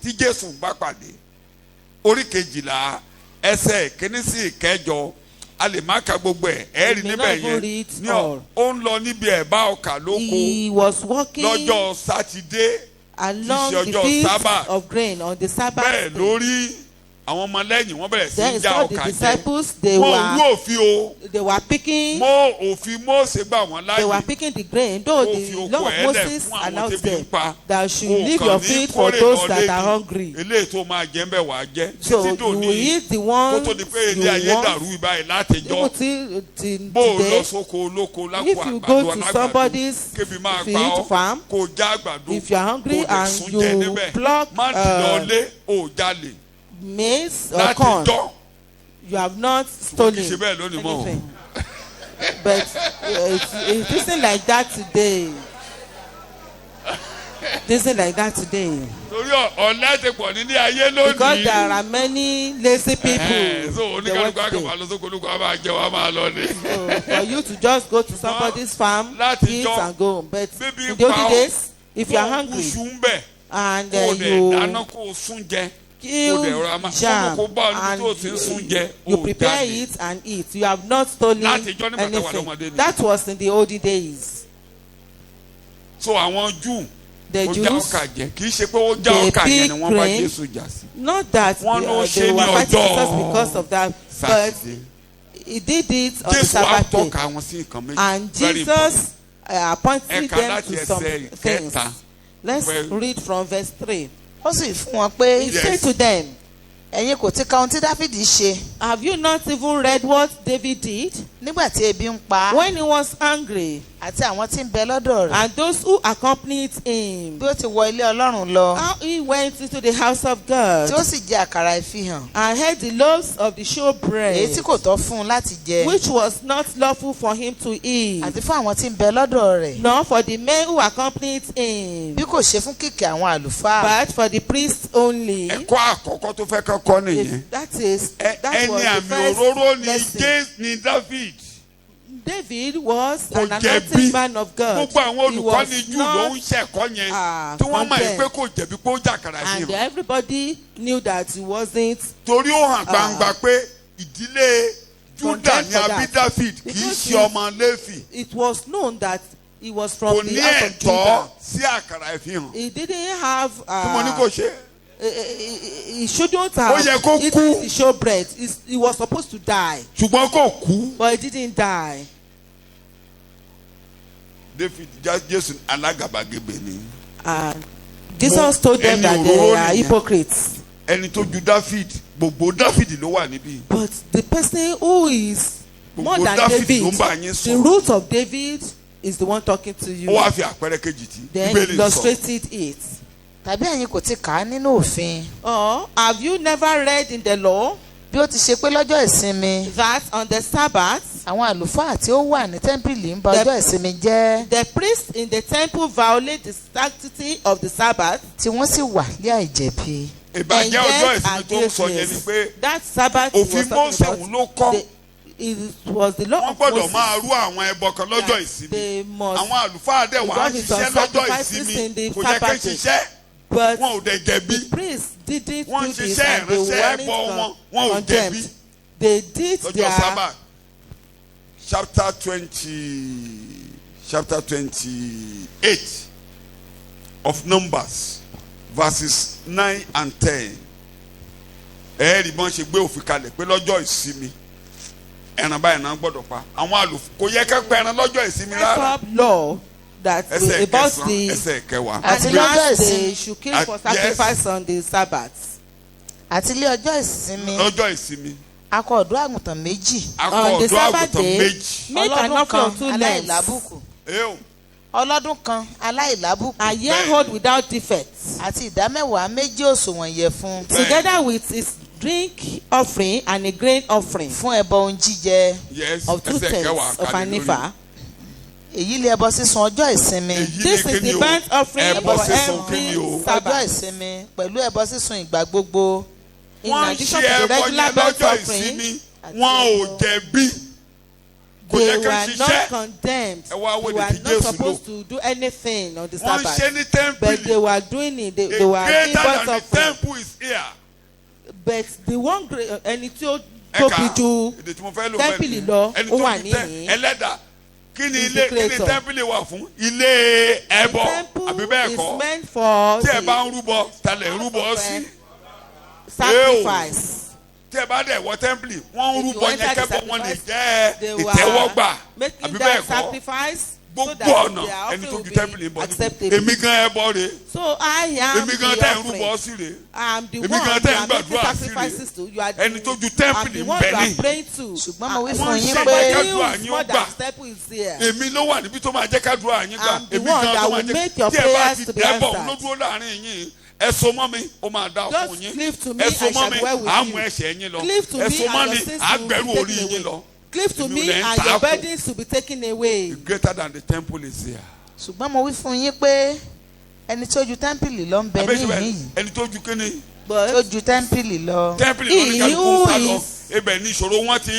Tí Jésù bá pàdé. Orí kejìlá ẹsẹ̀ kìíní sí ìkẹjọ. Ale maka gbogbo ẹ rí níbẹ̀ yẹn ní ó ń lọ níbi ẹ̀bá ọkà lóko. He was walking lọ́jọ́ sátidé along the field of grain on the Sabbath day. Bẹ́ẹ̀ lórí àwọn ọmọlẹ́yìn wọ́n bẹ̀rẹ̀ sí í já ọkà jẹ. Wọ́n rú òfin o. They were picking. Òfin Mósè gbà wọ́n láàyè. They were picking the grain. Though the law of Moses announced them that should leave your field for those that are hungry. Eléyìí tó máa jẹ́ ń bẹ̀ wá jẹ́. So you will eat the ones you want. Even till today, if you go to somebody's field farm, if you are hungry and you pluck maize or corn, you have not stolen anything. But it isn't like that today. It isn't like that today. Because there are many lazy people. So for you to just go to somebody's farm, eat and go. But in the olden days, if you are hungry and you kill jam and you prepare it and eat, you have not stolen anything. That was in the olden days. So àwọn Jew, the Jews, they pick grain. Not that they were fighting Jesus because of that, but he did it on the Sabbath day. And Jesus appointed them to some things. Let's read from verse 3. He said to them, ẹ̀yin kò ti ka ohun tí Dáfídì ṣe. Have you not even read what David did? Nígbà tí ebi ń pa. When he was angry. Àti àwọn tí ń bẹ lọ́dọ̀ rẹ̀. And those who accompanied him. Bí ó ti wọ ilé Ọlọ́run lọ. How he went into the house of God. Tí ó sì jẹ àkàrà ìfihàn. And ate the loaves of the showbread. Èyí tí kò tọ́ fún un láti jẹ. Which was not lawful for him to eat. Àti fún àwọn tí ń bẹ lọ́dọ̀ rẹ̀. Nor for the men who accompanied him. Bí kò ṣe fún kìkì àwọn àlùfáà. But for the priests only. Ẹ̀kọ́ àkọ́kọ́ tó fẹ́ kọ́kọ́ nìyẹn. That was the first lesson. Ni David. David was an anointed man of God. Gbogbo àwọn olùkọ́ni Júù ló ń ṣẹ̀kọ́ yẹn tí wọ́n mọ̀ pé kò jẹ̀bi pé ó jàkàrà sí i. And everybody knew that he wasn't. Torí ó hàn gbangba pé ìdílé Júdà ni a bí David kì í ṣe ọmọ Léfì. It was known that he was from the house of Judah. Kò ní ẹ̀tọ́ sí àkàrà ìfihàn. He didn't have. Tí mo ní kò ṣe. He shouldn't have eaten the showbread. He was supposed to die. Ṣùgbọ́n kò kú. But he didn't die. David Jésù alágàbàgebè ni. Jesus told them that they are hypocrites. Ẹni tó ju David, gbogbo David ló wà níbí. But the person who is more than David, the root of David is the one talking to you. Ó wá fi àpẹẹrẹ kejì tí. Then he illustrated it. Tàbí ẹ̀yin kò ti kà á nínú òfin. Or have you never read in the law? Bí ó ti ṣe pé lọ́jọ́ ìsinmi. That on the Sabbath. Àwọn àlùfáà tí ó wà ní tẹ́ḿpìlì ń ba ọjọ́ ìsinmi jẹ́. The priests in the temple violate the sanctity of the Sabbath. Tí wọ́n sì wà ní àìjẹ̀bi. Ìbàjẹ́ ọjọ́ ìsinmi tó ń sọ yẹn ni pé that Sabbath òfin Mósè òun ló kọ́. It was the law of Moses. Wọ́n gbọ́dọ̀ Moses. máa rú àwọn ẹbọ kan lọ́jọ́ ìsinmi. Àwọn àlùfáà dẹ̀ wá ṣiṣẹ́ lọ́jọ́ ìsinmi kò jẹ́ kí ṣiṣẹ́. But wọn ò dẹ̀ jẹ̀bi. the priests didn't do this and they weren't condemned. They did their. Chapter 28 of Numbers, verses 9 and 10. Ẹ̀ẹ́dì bọ́n ṣe gbé òfin kalẹ̀ pé lọ́jọ́ ìsinmi ẹran báyìí náà gbọ́dọ̀ pa. Àwọn àlùfáà kò yẹ ká pa ẹran lọ́jọ́ ìsinmi rárá. Law that about the ẹsẹ̀ kẹwàá. Àti lọ́jọ́ ìsinmi they should kill for sacrifice on the Sabbath. Àti ilé ọjọ́ ìsinmi. Lọ́jọ́ ìsinmi. Akọ ọ̀dọ́ àgùntàn méjì. On the Sabbath day, make an offering of 2 lambs. Ọlọ́dún kan aláìlábùkù. A year-old without defects. Àti ìdámẹ́wàá méjì òṣùwọ̀n ìyẹ̀fun. Together with its drink offering and a grain offering. Fún ẹbọ ohun jíjẹ. Of 2/10 of an ephah. Èyí lè ẹbọ sísun ọjọ́ ìsinmi. This is the burnt offering for every Sabbath. Ọjọ́ ìsinmi pẹ̀lú ẹbọ sísun ìgbà gbogbo. In addition to the regular burnt offering, wọn ò jẹ̀bi. They were not condemned. They were not supposed to do anything on the Sabbath. But they were doing it. They were doing burnt offering. But the one ẹni tí ó tóbi ju tẹ́ḿpìlì lọ ó wà níhìn. Kí ni tẹ́ḿpìlì wà fún? Ilé ẹbọ àbí bẹ́ẹ̀ kọ́? Tí ẹ bá ń rúbọ, talẹ̀ ń rúbọ sí. Sacrifice. Tí ẹ bá dẹ̀ wọ tẹ́ḿpìlì, wọ́n ń rúbọ yẹn kẹ́bọ̀ wọn lè jẹ́ ìtẹ́wọ́gbà àbí bẹ́ẹ̀ kọ́? Gbogbo ọ̀nà ẹni tó ju tẹ́ḿpìlì ń bọ̀ níbi. Èmi gan ẹbọ rè. So I am èmi gan tẹ̀ ń rúbọ sí rè. Èmi gan tẹ̀ ń gbàdúrà sí rè. Ẹni tó ju tẹ́ḿpìlì ń bẹ ní. Ṣùgbọ́n mo wí fún yín pé èmi ló wà níbi tó máa jẹ́ kádùá yín gbà. Èmi gan tó máa jẹ́ tí ẹ bá ti dẹ́bọ̀ ló dúró láàrin yín. Ẹ so mọ́ mi, ó máa dá fún yín. Ẹ so mọ́ mi, àmú ẹ̀ṣẹ̀ yín lọ. Ẹ so mọ́ mi, àgbẹ̀rù orí yín lọ. Cleave to me and your burdens to be taken away. Greater than the temple is here. Ṣùgbọ́n mo wí fún yín pé ẹni tó ju tẹ́ḿpìlì lọ ń bẹ níhìn yìí. Ẹni tó ju kíni? Tó ju tẹ́ḿpìlì lọ. Tẹ́ḿpìlì ló ní kálukú sá lọ. Ibẹ̀ ni ìṣòro wọn ti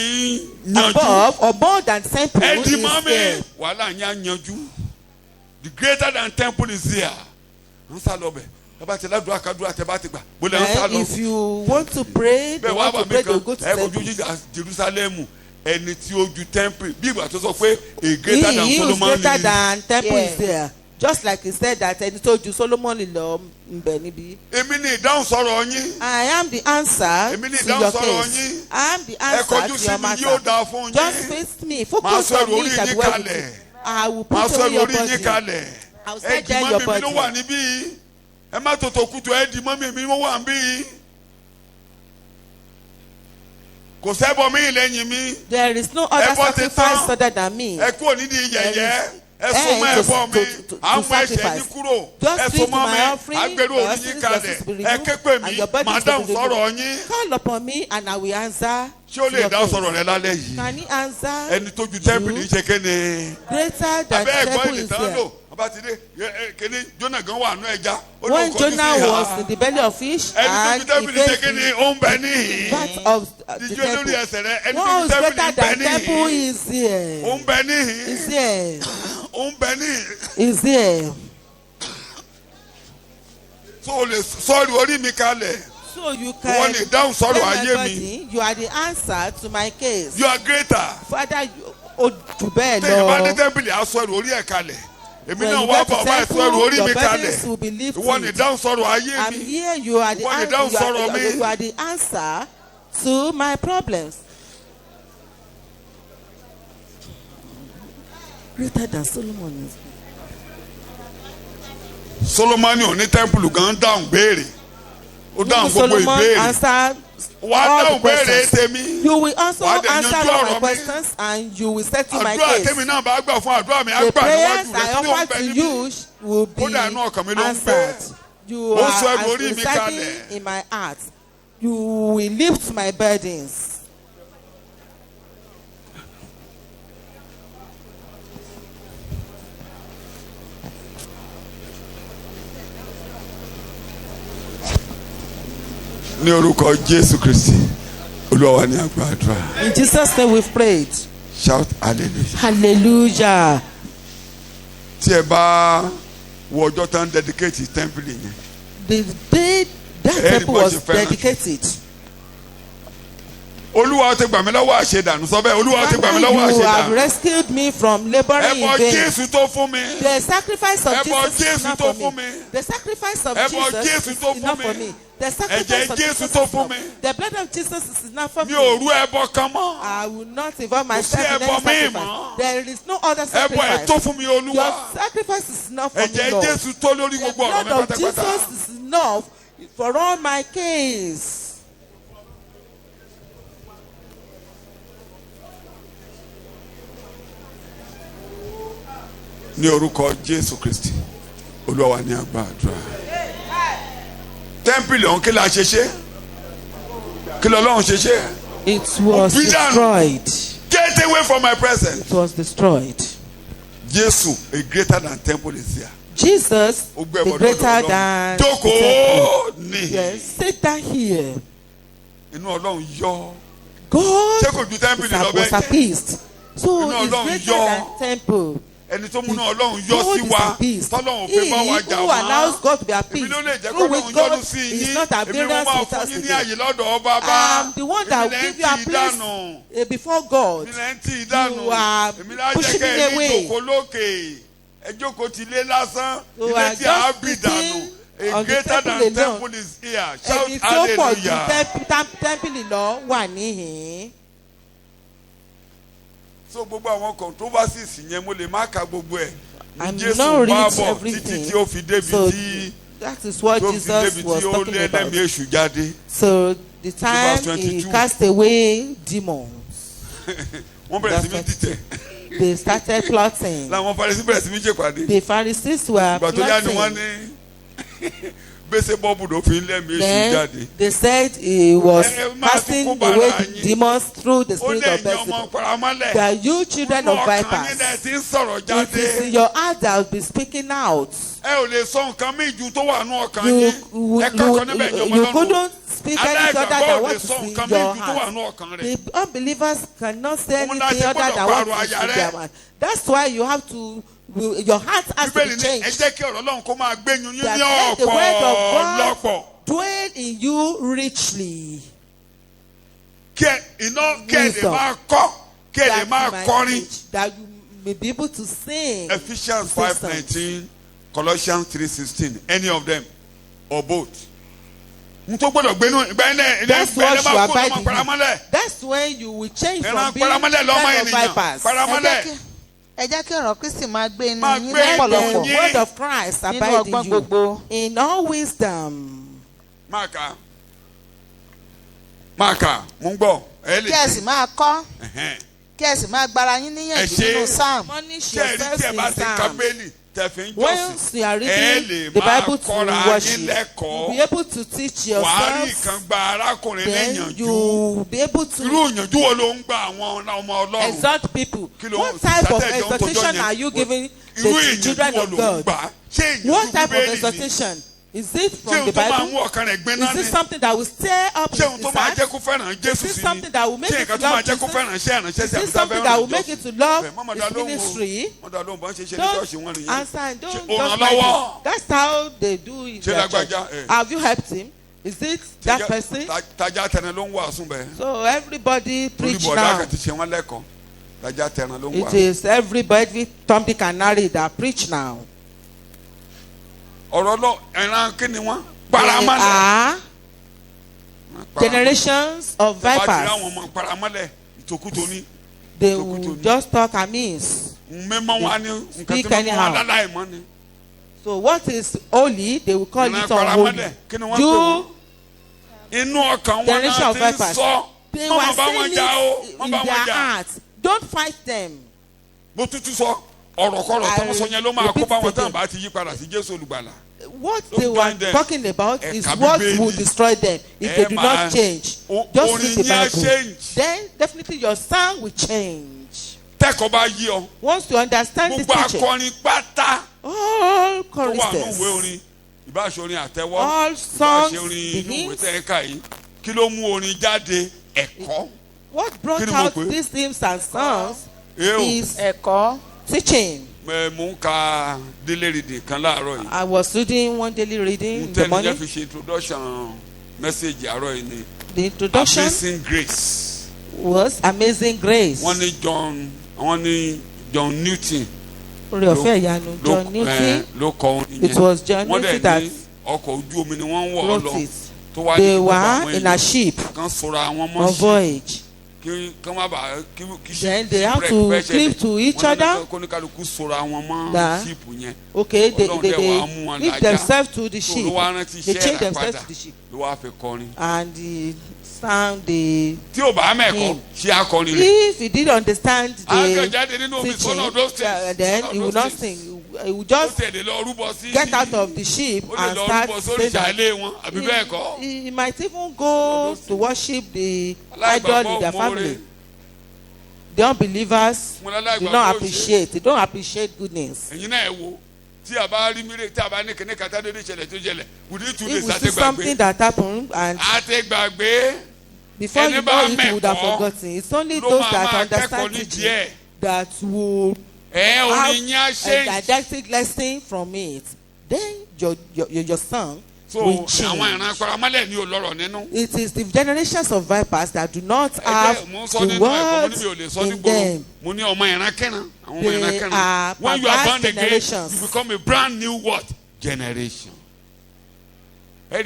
ń yanjú. Above than temple is here. Ẹ di mọ́ mi, wàhálà yẹn á yanjú. The greater than temple is here. Ń sá lọ bẹ̀. If you want to pray, they want to pray, they go to temple. Jerusalem, ẹni tí ó ju temple bí ìgbà tó sọ pé a greater than Solomon is greater than temple is there. Just like he said that ẹni tó ju Solomon lọ ńbẹ níbí. Èmi ni ìdáhùn sọ̀rọ̀ yín. I am the answer to your case. I am the answer to your matter. Just face me, focus on me that well with you. I will put away your body. I will set down your body. Ẹ má tòtò kutu ẹ di mọ́mí mi wọ́n wà ń bí. kò sẹ́bọ̀ mí lẹ́yìn mi. There is no other sacrifice other than me. ẹ kúrò nídìí yẹ̀yẹ́. ẹ so mọ́ ẹbọ mi. àwọn ẹ̀ṣẹ̀ yín kúrò. ẹ so mọ́ mi. agbèrò orí yín kalẹ̀. ẹ ké pè mí. màá dáhùn sọ̀rọ̀ yín. Call upon me and I will answer. ṣé o lè dá sọ̀rọ̀ rẹ lálẹ́ yìí? Can he answer? ẹni tó ju tẹ́ḿpìlì ṣe kéde. Greater than temple is there. When Jonah was in the belly of fish and he faced part of the temple, what is greater than temple is here. Is here. Is here. So you can tell my body, you are the answer to my case. You are greater. Father, you do better, Lord. Èmi náà wá bọ̀ wá ẹ̀sọ́ ẹrù orí mi kalẹ̀. Ìwọ ni dáhùn sọ̀rọ̀ ayé mi. I'm here, you are the answer to my problems. Greater than Solomon. Solomon ò ní tẹ́ḿpìlì gan dáhùn béèrè. Ó dáhùn gbogbo ìbéèrè. Solomon answered all the questions. You will also answer all my questions and you will settle my case. The prayers I offer to you will be answered. You are residing in my heart. You will lift my burdens. Ní orúkọ Jésù Kristi, Olúwa wa ni a gbàdúrà. In Jesus' name we've prayed. Shout hallelujah. Hallelujah. Tí ẹ bá wo ọjọ́ tán dedicate temple yẹn. The day that temple was dedicated. Olúwa ti gbà mí lọ́wọ́ àṣedànù sọ bẹ́ẹ̀. Olúwa ti gbà mí lọ́wọ́ àṣedànù. You have rescued me from laboring in vain. Ẹbọ Jésù tó fún mi. The sacrifice of Jesus is not for me. The sacrifice of Jesus is not for me. The sacrifice of Jesus is not for me. The blood of Jesus is not for me. I will not involve myself in any sacrifice. There is no other sacrifice. Your sacrifice is not for me, Lord. The blood of Jesus is enough for all my case. Ní orúkọ Jésù Kristi, Olúwa wa ni a gbàdúrà. Tẹ́ḿpìlì ọ̀hún kí la ṣe ṣe? Kí l'Ọlọ́run ṣe ṣe? It was destroyed. Get away from my presence. It was destroyed. Jésù, a greater than temple is here. Jesus, the greater than temple. Yes, sit down here. Inú Ọlọ́run yọ. God was appeased. So it's greater than temple. Ẹni tó múná Ọlọ́run yọ sí wa tọ́lọ́run fẹ́ bá wa jà wá. Who allows God to be appeased? Èmi ló lè jẹ́ kó Ọlọ́run yọ́nú sí yín. Èmi ló máa fún yín ní àyè lọ́dọ̀ ọba bá. I am the one that will give you a place before God. You are pushing me away. Ìjòkó lókè ẹjọ́kó ti lé lásán. Ilé tí a bí dànù. A greater than temple is here. Shout hallelujah. Ẹni tó pọ̀ ju tẹ́ḿpìlì lọ wà níhìn-ín. So gbogbo àwọn controversies yẹn mo lè má ka gbogbo ẹ̀. Jésù bá bọ̀ títí tí ó fi débi tí that is what Jesus was talking about. So the time he cast away demons. Wọ́n bẹ̀rẹ̀ sí mi dìtẹ̀. They started plotting. Làwọn Pharisee bẹ̀rẹ̀ sí mi ṣe pàdé. The Pharisees were plotting. Ìgbà tó yá ni wọ́n ní bẹ́sẹ̀ bọ́ọ̀bù ló fi lẹ́mí èṣù jáde. They said he was casting away the demons through the spirit of Beelzebub. That you children of vipers, it is in your heart that will be speaking out. You couldn't speak any other than what is in your heart. The unbelievers cannot say anything other than what is in their mind. That's why you have to. Your heart has to be changed. That let the word of God dwell in you richly. That you may be able to sing. Ephesians 5:19, Colossians 3:16, any of them or both. That's what you are abiding. That's when you will change from being kind of vipers. Ẹ jẹ́ kí ọ̀rọ̀ Kristi máa gbé inú yín lọ́pọ̀lọpọ̀. The word of Christ abide in you in all wisdom. Máàkà máa kà mú gbọ́. kí ẹ sì máa kọ́ kí ẹ sì máa gbára yín níyànjú nínú Psalm. yourselves in Psalm. Once you are reading the Bible to worship, you'll be able to teach yourself. Then you will be able to exhort people. What type of exhortation are you giving the children of God? What type of exhortation? Is it from the Bible? Is this something that will stir up his heart? Is this something that will make it to love Jesus? Is this something that will make it to love his ministry? Don't answer and don't mind it. That's how they do it. Have you helped him? Is it that person? So everybody preach now. It is everybody, Tom, Dick and Harry that preach now. They are generations of vipers. They will just talk amiss. Speak anyhow. So what is holy, they will call it unholy. Generation of vipers. They were saying it in their hearts. Don't fight them. What they were talking about is what will destroy them if they do not change. Just read the Bible. Then definitely your sound will change. Once you understand the teaching, all choristers, all songs, the hymns, what brought out these hymns and songs is teaching. I was reading one daily reading in the morning. The introduction Amazing Grace was Amazing Grace. John Newton. John Newton. It was John Newton that wrote it. They were in a ship on voyage. Then they have to cleave to each other. Okay, they leave themselves to the ship. They change themselves to the ship. And the sound the hymn. If he didn't understand the teaching, then he would not sing. He would just get out of the ship and start singing. He might even go to worship the idol in their family. The unbelievers do not appreciate. They don't appreciate goodness. If we see something that happened and before you know it, you would have forgotten. It's only those that understand teaching that will have a didactic lesson from it. Then your song will change. It is the generations of vipers that do not have the words in them. They are when you are born again, generations. you become a brand new what? Generation. The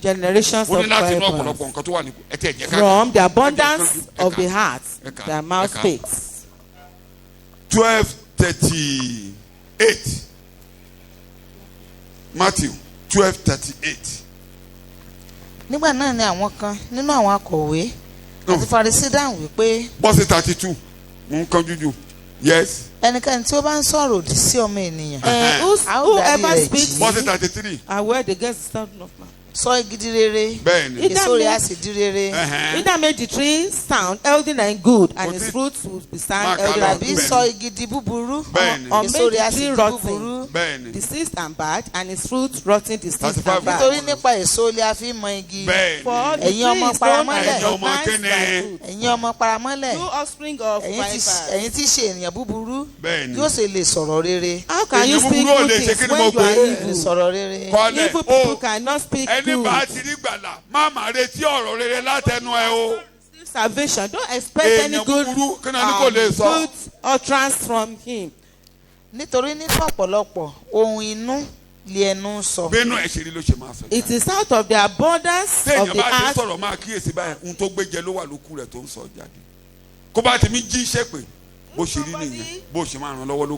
generations of vipers. From the abundance of the heart, their mouth speaks. 12:38. Matthew 12:38. Nígbà náà ni àwọn kan nínú àwọn akọ̀wé àti Farisí dáhùn wípé. Bọ́sì 32. Mo ń kánjú jù. Yes. Ẹnikẹ́ni tí ó bá ń sọ̀rọ̀ òdì sí ọmọ ènìyàn. Whoever speaks. Bọ́sì 33. I wear the guest stand of man. Sọ igi di rere. Bẹ́ẹ̀ni. Èso rẹ̀ á sì di rere. Either make the tree sound healthy and good, and its fruits will be sound healthy and good. Tàbí sọ igi di búburú. Bẹ́ẹ̀ni. Or make the tree rotten, Bẹ́ẹ̀ni. diseased and bad, and its fruits rotten, diseased and bad. Nítorí nípa èso ilé a fi mọ igi. Bẹ́ẹ̀ni. For the Ẹ̀yin ọmọ paramọ́lẹ̀. Ẹ̀yin ọmọ paramọ́lẹ̀. You offspring of vipers. Ẹ̀yin tí ṣe ènìyàn búburú. Bẹ́ẹ̀ni. Yóò ṣe lè sọ̀rọ̀ rere. How can you speak good things when you are evil? Sọ̀rọ̀ rere. Evil people cannot speak good. Salvation. Don't expect any good utterance from him. Nítorí nínú ọ̀pọ̀lọpọ̀ ohun inú lé ẹnu sọ. It is out of the abundance of the heart.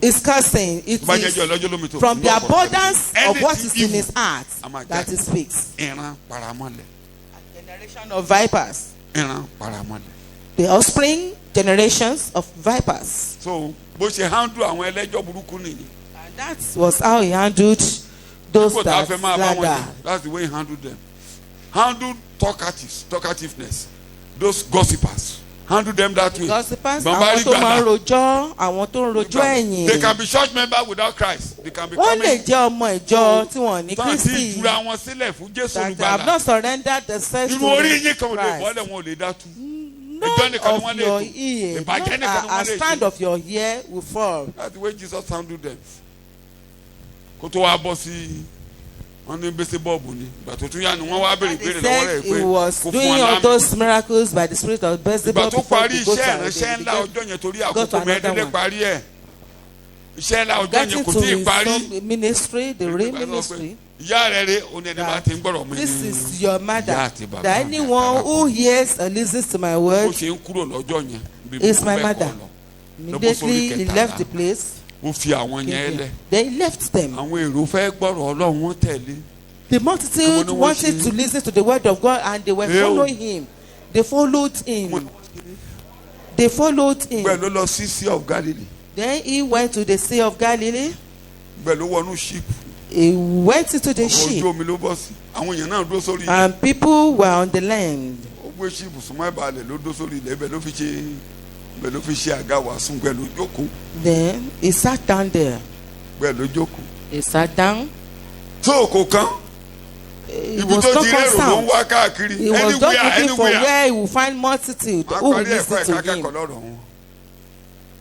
Is cursing. It is from the abundance of what is in his heart that he speaks. Generation of vipers. ìran paramọ́lẹ̀. The offspring generations of vipers. So bó ṣe handle àwọn ẹlẹ́jọ́ burúkú nìyí. And that was how he handled those that slander. That's the way he handled them. Handle talkativeness. Those gossipers. Handle them that way. Gossipers, àwọn tó máa ń rojọ́, àwọn tó ń rojọ́ ẹ̀yìn. They can be church members without Christ. They can be wọ́n lè jẹ́ ọmọ ìjọ tí wọ́n ní Kristi. Tán ti jura wọn sílẹ̀ fún Jésù Olùgbàlà. That have not surrendered themselves to Christ. Irú orí yín kan ò lè bọ́lẹ̀ wọn ò lè dá tú. None of your ear, a strand of your hair will fall. That's the way Jesus handled them. Kó tó wá bọ́ sí wọ́n ní bẹ́sẹ̀ bọ́ọ̀bù ni ìgbà tó tún yá ni wọ́n wá béèrè ìbéèrè lọ́wọ́ rẹ̀ pé he was doing all those miracles by the spirit of Beelzebub before he go to another one. Ìgbà tó parí iṣẹ́ ìránṣẹ́ ńlá ọjọ́ yẹn torí àkókò mẹ́ẹ̀ẹ́dẹ́gbẹ́ parí ẹ̀ iṣẹ́ ńlá ọjọ́ yẹn kò tí ì parí. Getting to his ministry, the real ministry. Ìyá rẹ̀ rẹ̀ oní ẹni bá ti ń gbọ́dọ̀ mi. This is your mother. That anyone who hears or listens to my word is my mother. Immediately he left the place. Ó fi àwọn yẹn lẹ̀. They left them. Àwọn èrò fẹ́ gbọ́rọ̀ Ọlọ́run wọ́n tẹ̀lé. The multitude wanted to listen to the word of God and they were following him. They followed him. They followed him. Bẹ́ẹ̀ ló lọ sí Sea of Galilee. Then he went to the Sea of Galilee. Bẹ́ẹ̀ ló wọnú ship. He went into the ship. Ojú omi ló bọ́ sí. Àwọn èèyàn náà dúró sórí. And people were on the land. Ó gbé ship súnmọ́ ìbàlẹ̀ ló dúró sórí ilẹ̀ bẹ́ẹ̀ ló fi ṣe àga wàásù bẹ́ẹ̀ ló jókòó. Then he sat down there. Bẹ́ẹ̀ ló jókòó. He sat down. Tó kò kán. He was not concerned. He was just looking for where he would find multitude who would listen to him.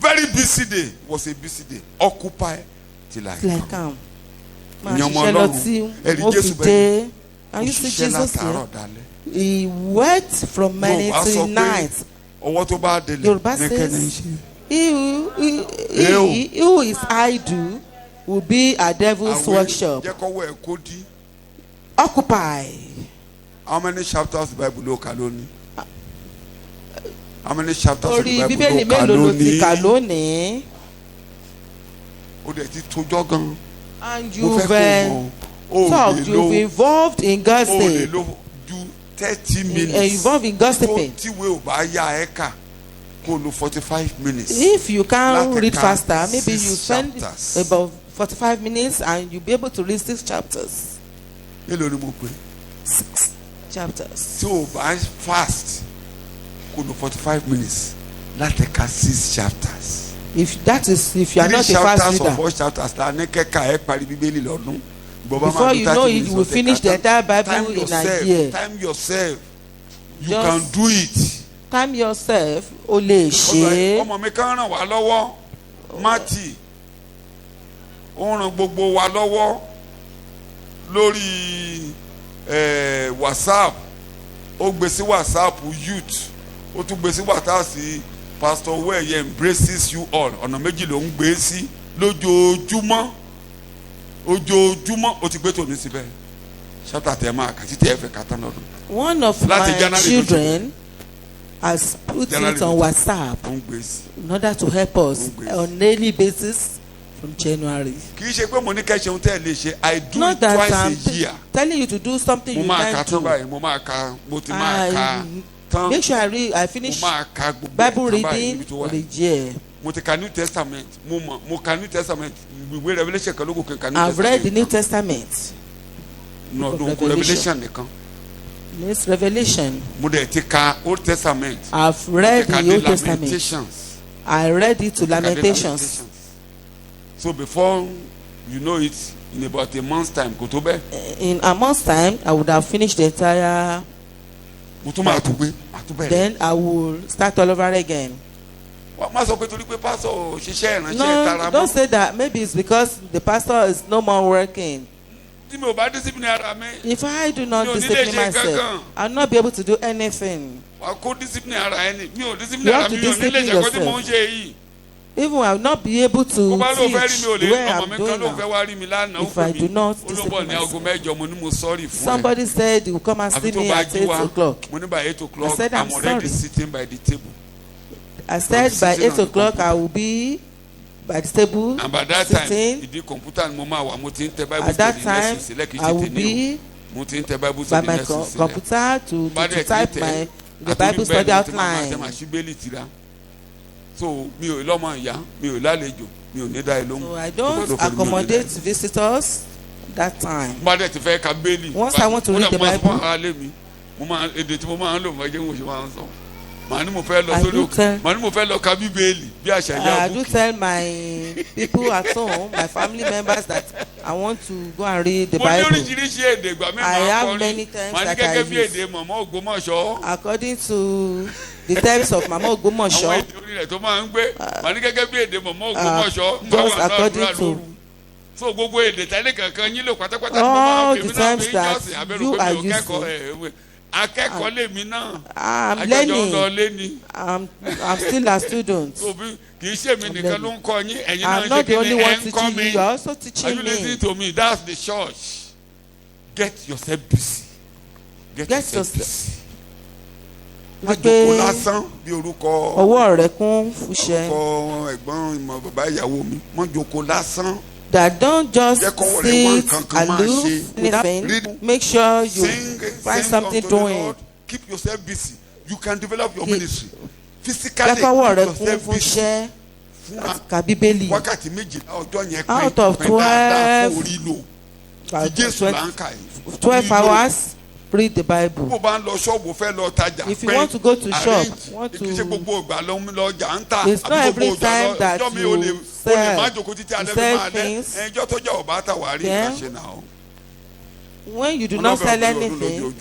Very busy day was a busy day. Occupy till I come. And you see Jesus here? He worked from morning till night. Yorùbá says, he who is idle will be a devil's workshop. Occupy. How many chapters the Bible ló kà lónìí? How many chapters the Bible ló kà lónìí? Ó dẹ̀ ti tójọ́ gan. And you've talked, you've involved in gossip. O lè lo ju 30 minutes. Involved in gossiping. Tí ìwé ò bá yá ẹ kà kó lo 45 minutes. If you can't read faster, maybe you spend about 45 minutes and you'll be able to read 6 chapters. 6 chapters. Tí o bá fast kó lo 45 minutes láti ka 6 chapters. If you are not a fast reader. 3 chapters la ní kẹ́ka ẹ parí Bíbélì lọ́dún. Before you know it, you will finish the entire Bible in a year. Time yourself. You can do it. Time yourself. O lè ṣe. Ọmọ mi kan ràn wá lọ́wọ́. Mati. Ó ràn gbogbo wa lọ́wọ́ lórí WhatsApp. Ó gbé sí WhatsApp youth. Ó tún gbé sí WhatsApp sí Pastor Weye embraces you all. Ọ̀nà méjì ló ń gbé sí lójoojúmọ́. Ojoojúmọ́ ó ti gbé tòní síbẹ̀. Ṣáta tẹ̀ máa kà títí ẹ fẹ́ kàtà lọ́dún. One of my children has put it on WhatsApp in order to help us on daily basis from January. Kì í ṣe pé mo ní kẹ́ ṣe ohun tẹ́ ẹ lè ṣe. I do it twice a year. Telling you to do something you can't do. Mo máa ka mo ti máa ka tán. Make sure I finish Bible reading for the year. Mo ti ka New Testament. Mo ka New Testament. Ìwé Revelation kan ló kò ka New Testament. I've read the New Testament. No, Revelation nìkan. This Revelation. Mo dẹ̀ ti ka Old Testament. I've read the Old Testament. I read it to Lamentations. So before you know it, in about a month's time, kò tó bẹ́ẹ̀. In a month's time, I would have finished the entire. Then I will start all over again. No, don't say that. Maybe it's because the pastor is no more working. If I do not discipline myself, I'll not be able to do anything. You have to discipline yourself. Even I will not be able to teach where I'm doing now if I do not discipline myself. Somebody said he will come and see me at 8 o'clock. I said I'm sorry. Sitting by the table. I said by 8 o'clock I will be by the table. And by that sitting. time, At that time I will be by my computer to type the Bible study outline. So mi ò lọ́mọ ìyá mi ò lálejò mi ò ní dá ẹ lóhùn. So I don't accommodate visitors that time. Once I want to read the Bible, mo máa èdè tí mo máa ń lò mọ́ ẹjẹ́ mo ṣe máa ń sọ. Màá ní mo fẹ́ lọ sórí òkè màá ní mo fẹ́ lọ ka Bíbélì bí àṣà ìyá I do tell my people at home, my family members, that I want to go and read the Bible. Mo ní oríṣiríṣi èdè ìgbà mi máa ń kọrin màá ní gẹ́gẹ́ bí èdè Màmá Ògbómọ̀ṣọ́. According to the terms of Mama Ògbómọ̀ṣọ́. Àwọn èdè orí rẹ̀ tó máa ń gbé màá ní gẹ́gẹ́ bí èdè Màmá Ògbómọ̀ṣọ́. Just according to. So gbogbo èdè tẹ́lẹ̀ kankan yín lò pátápátá all the times that you are using. Akẹ́kọ̀ọ́ lèmi náà. I'm learning. I'm still a student. Kì í ṣe mi nìkan ló ń kọ́ yín ẹ̀yin náà I'm not the only one teaching you. You are also Are teaching you me. listening to me? That's the church. Get yourself busy. Get yourself busy. Má jókòó lásán bí orúkọ. Ọwọ́ rẹ̀ kún fúnṣẹ́. Orúkọ ẹ̀gbọ́n ìmọ̀ bàbá ìyàwó mi. Má jókòó lásán. That don't just sit aloof. Make sure you find something doing. Keep yourself busy. You can develop your ministry. Physically, keep yourself busy. Wákàtí méjìlá ọjọ́ yẹn pé out of 12 hours, read the Bible. If you want to go to shop, it's not every time that you sell things. Then, when you do not sell anything,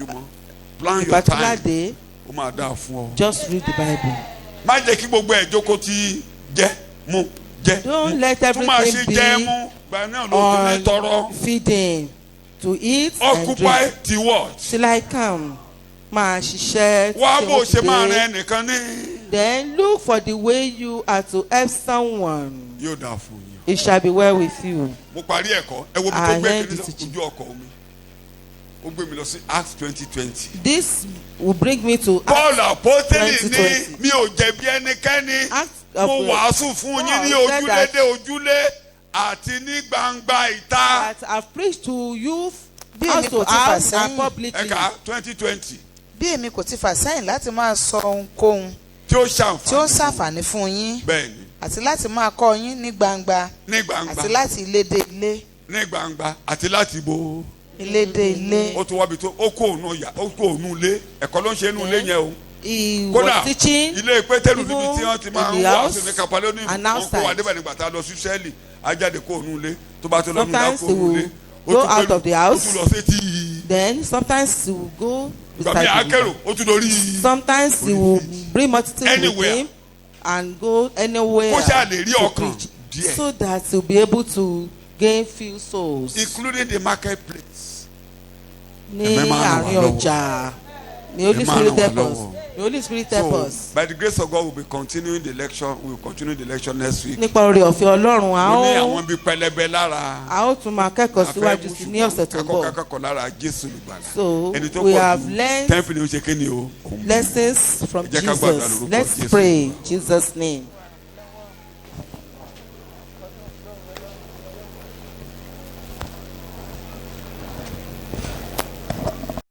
a particular day, just read the Bible. Don't let everything be on feeding. To eat and drink. Till I come. Then look for the way you are to help someone. It shall be well with you. I end the teaching. Acts 20:20. This will bring me to Acts 20:20. That I've preached to you house to house and publicly. 2020. Bí èmi kò ti fà sẹ́yìn láti máa sọ ohunkóhun tí ó ṣàǹfààní fún yín àti láti máa kọ́ yín ní gbangba àti láti ilé dé ilé. Ní gbangba àti láti bo. Ilé dé ilé. Ó tún wá bí tó ó kó òun ilé ẹ̀kọ́ ló ń ṣe inú ilé yẹn o. He was teaching ilé pétérù níbi tí wọ́n ti máa ń wá sí ní kapalẹ́ ní wọ́n kó wà débẹ̀ nígbà tá a lọ sí sẹ́ẹ̀lì ajáde kó òun ilé tó bá tó lọ nígbà kó òun ilé. Go out of the house. Then sometimes he will go beside him. Sometimes he will bring multitudes with him and go anywhere to preach, so that he will be able to gain few souls. Including the marketplace. Ní àárín ọjà. The Holy Spirit help us. The Holy Spirit help us. By the grace of God, we'll be continuing the lecture. We will continue the lecture next week. Nípa oore ọ̀fẹ́ Ọlọ́run, a ó. Ní àwọn bíi pẹlẹbẹ lára. A ó tún máa kẹ́kọ̀ọ́ síwájú sí ní ọ̀sẹ̀ tó ń bọ̀. Kẹ́kọ̀ọ́ lára Jésù nìgbàlà. So we have learned lessons from Jesus. Let's pray in Jesus' name.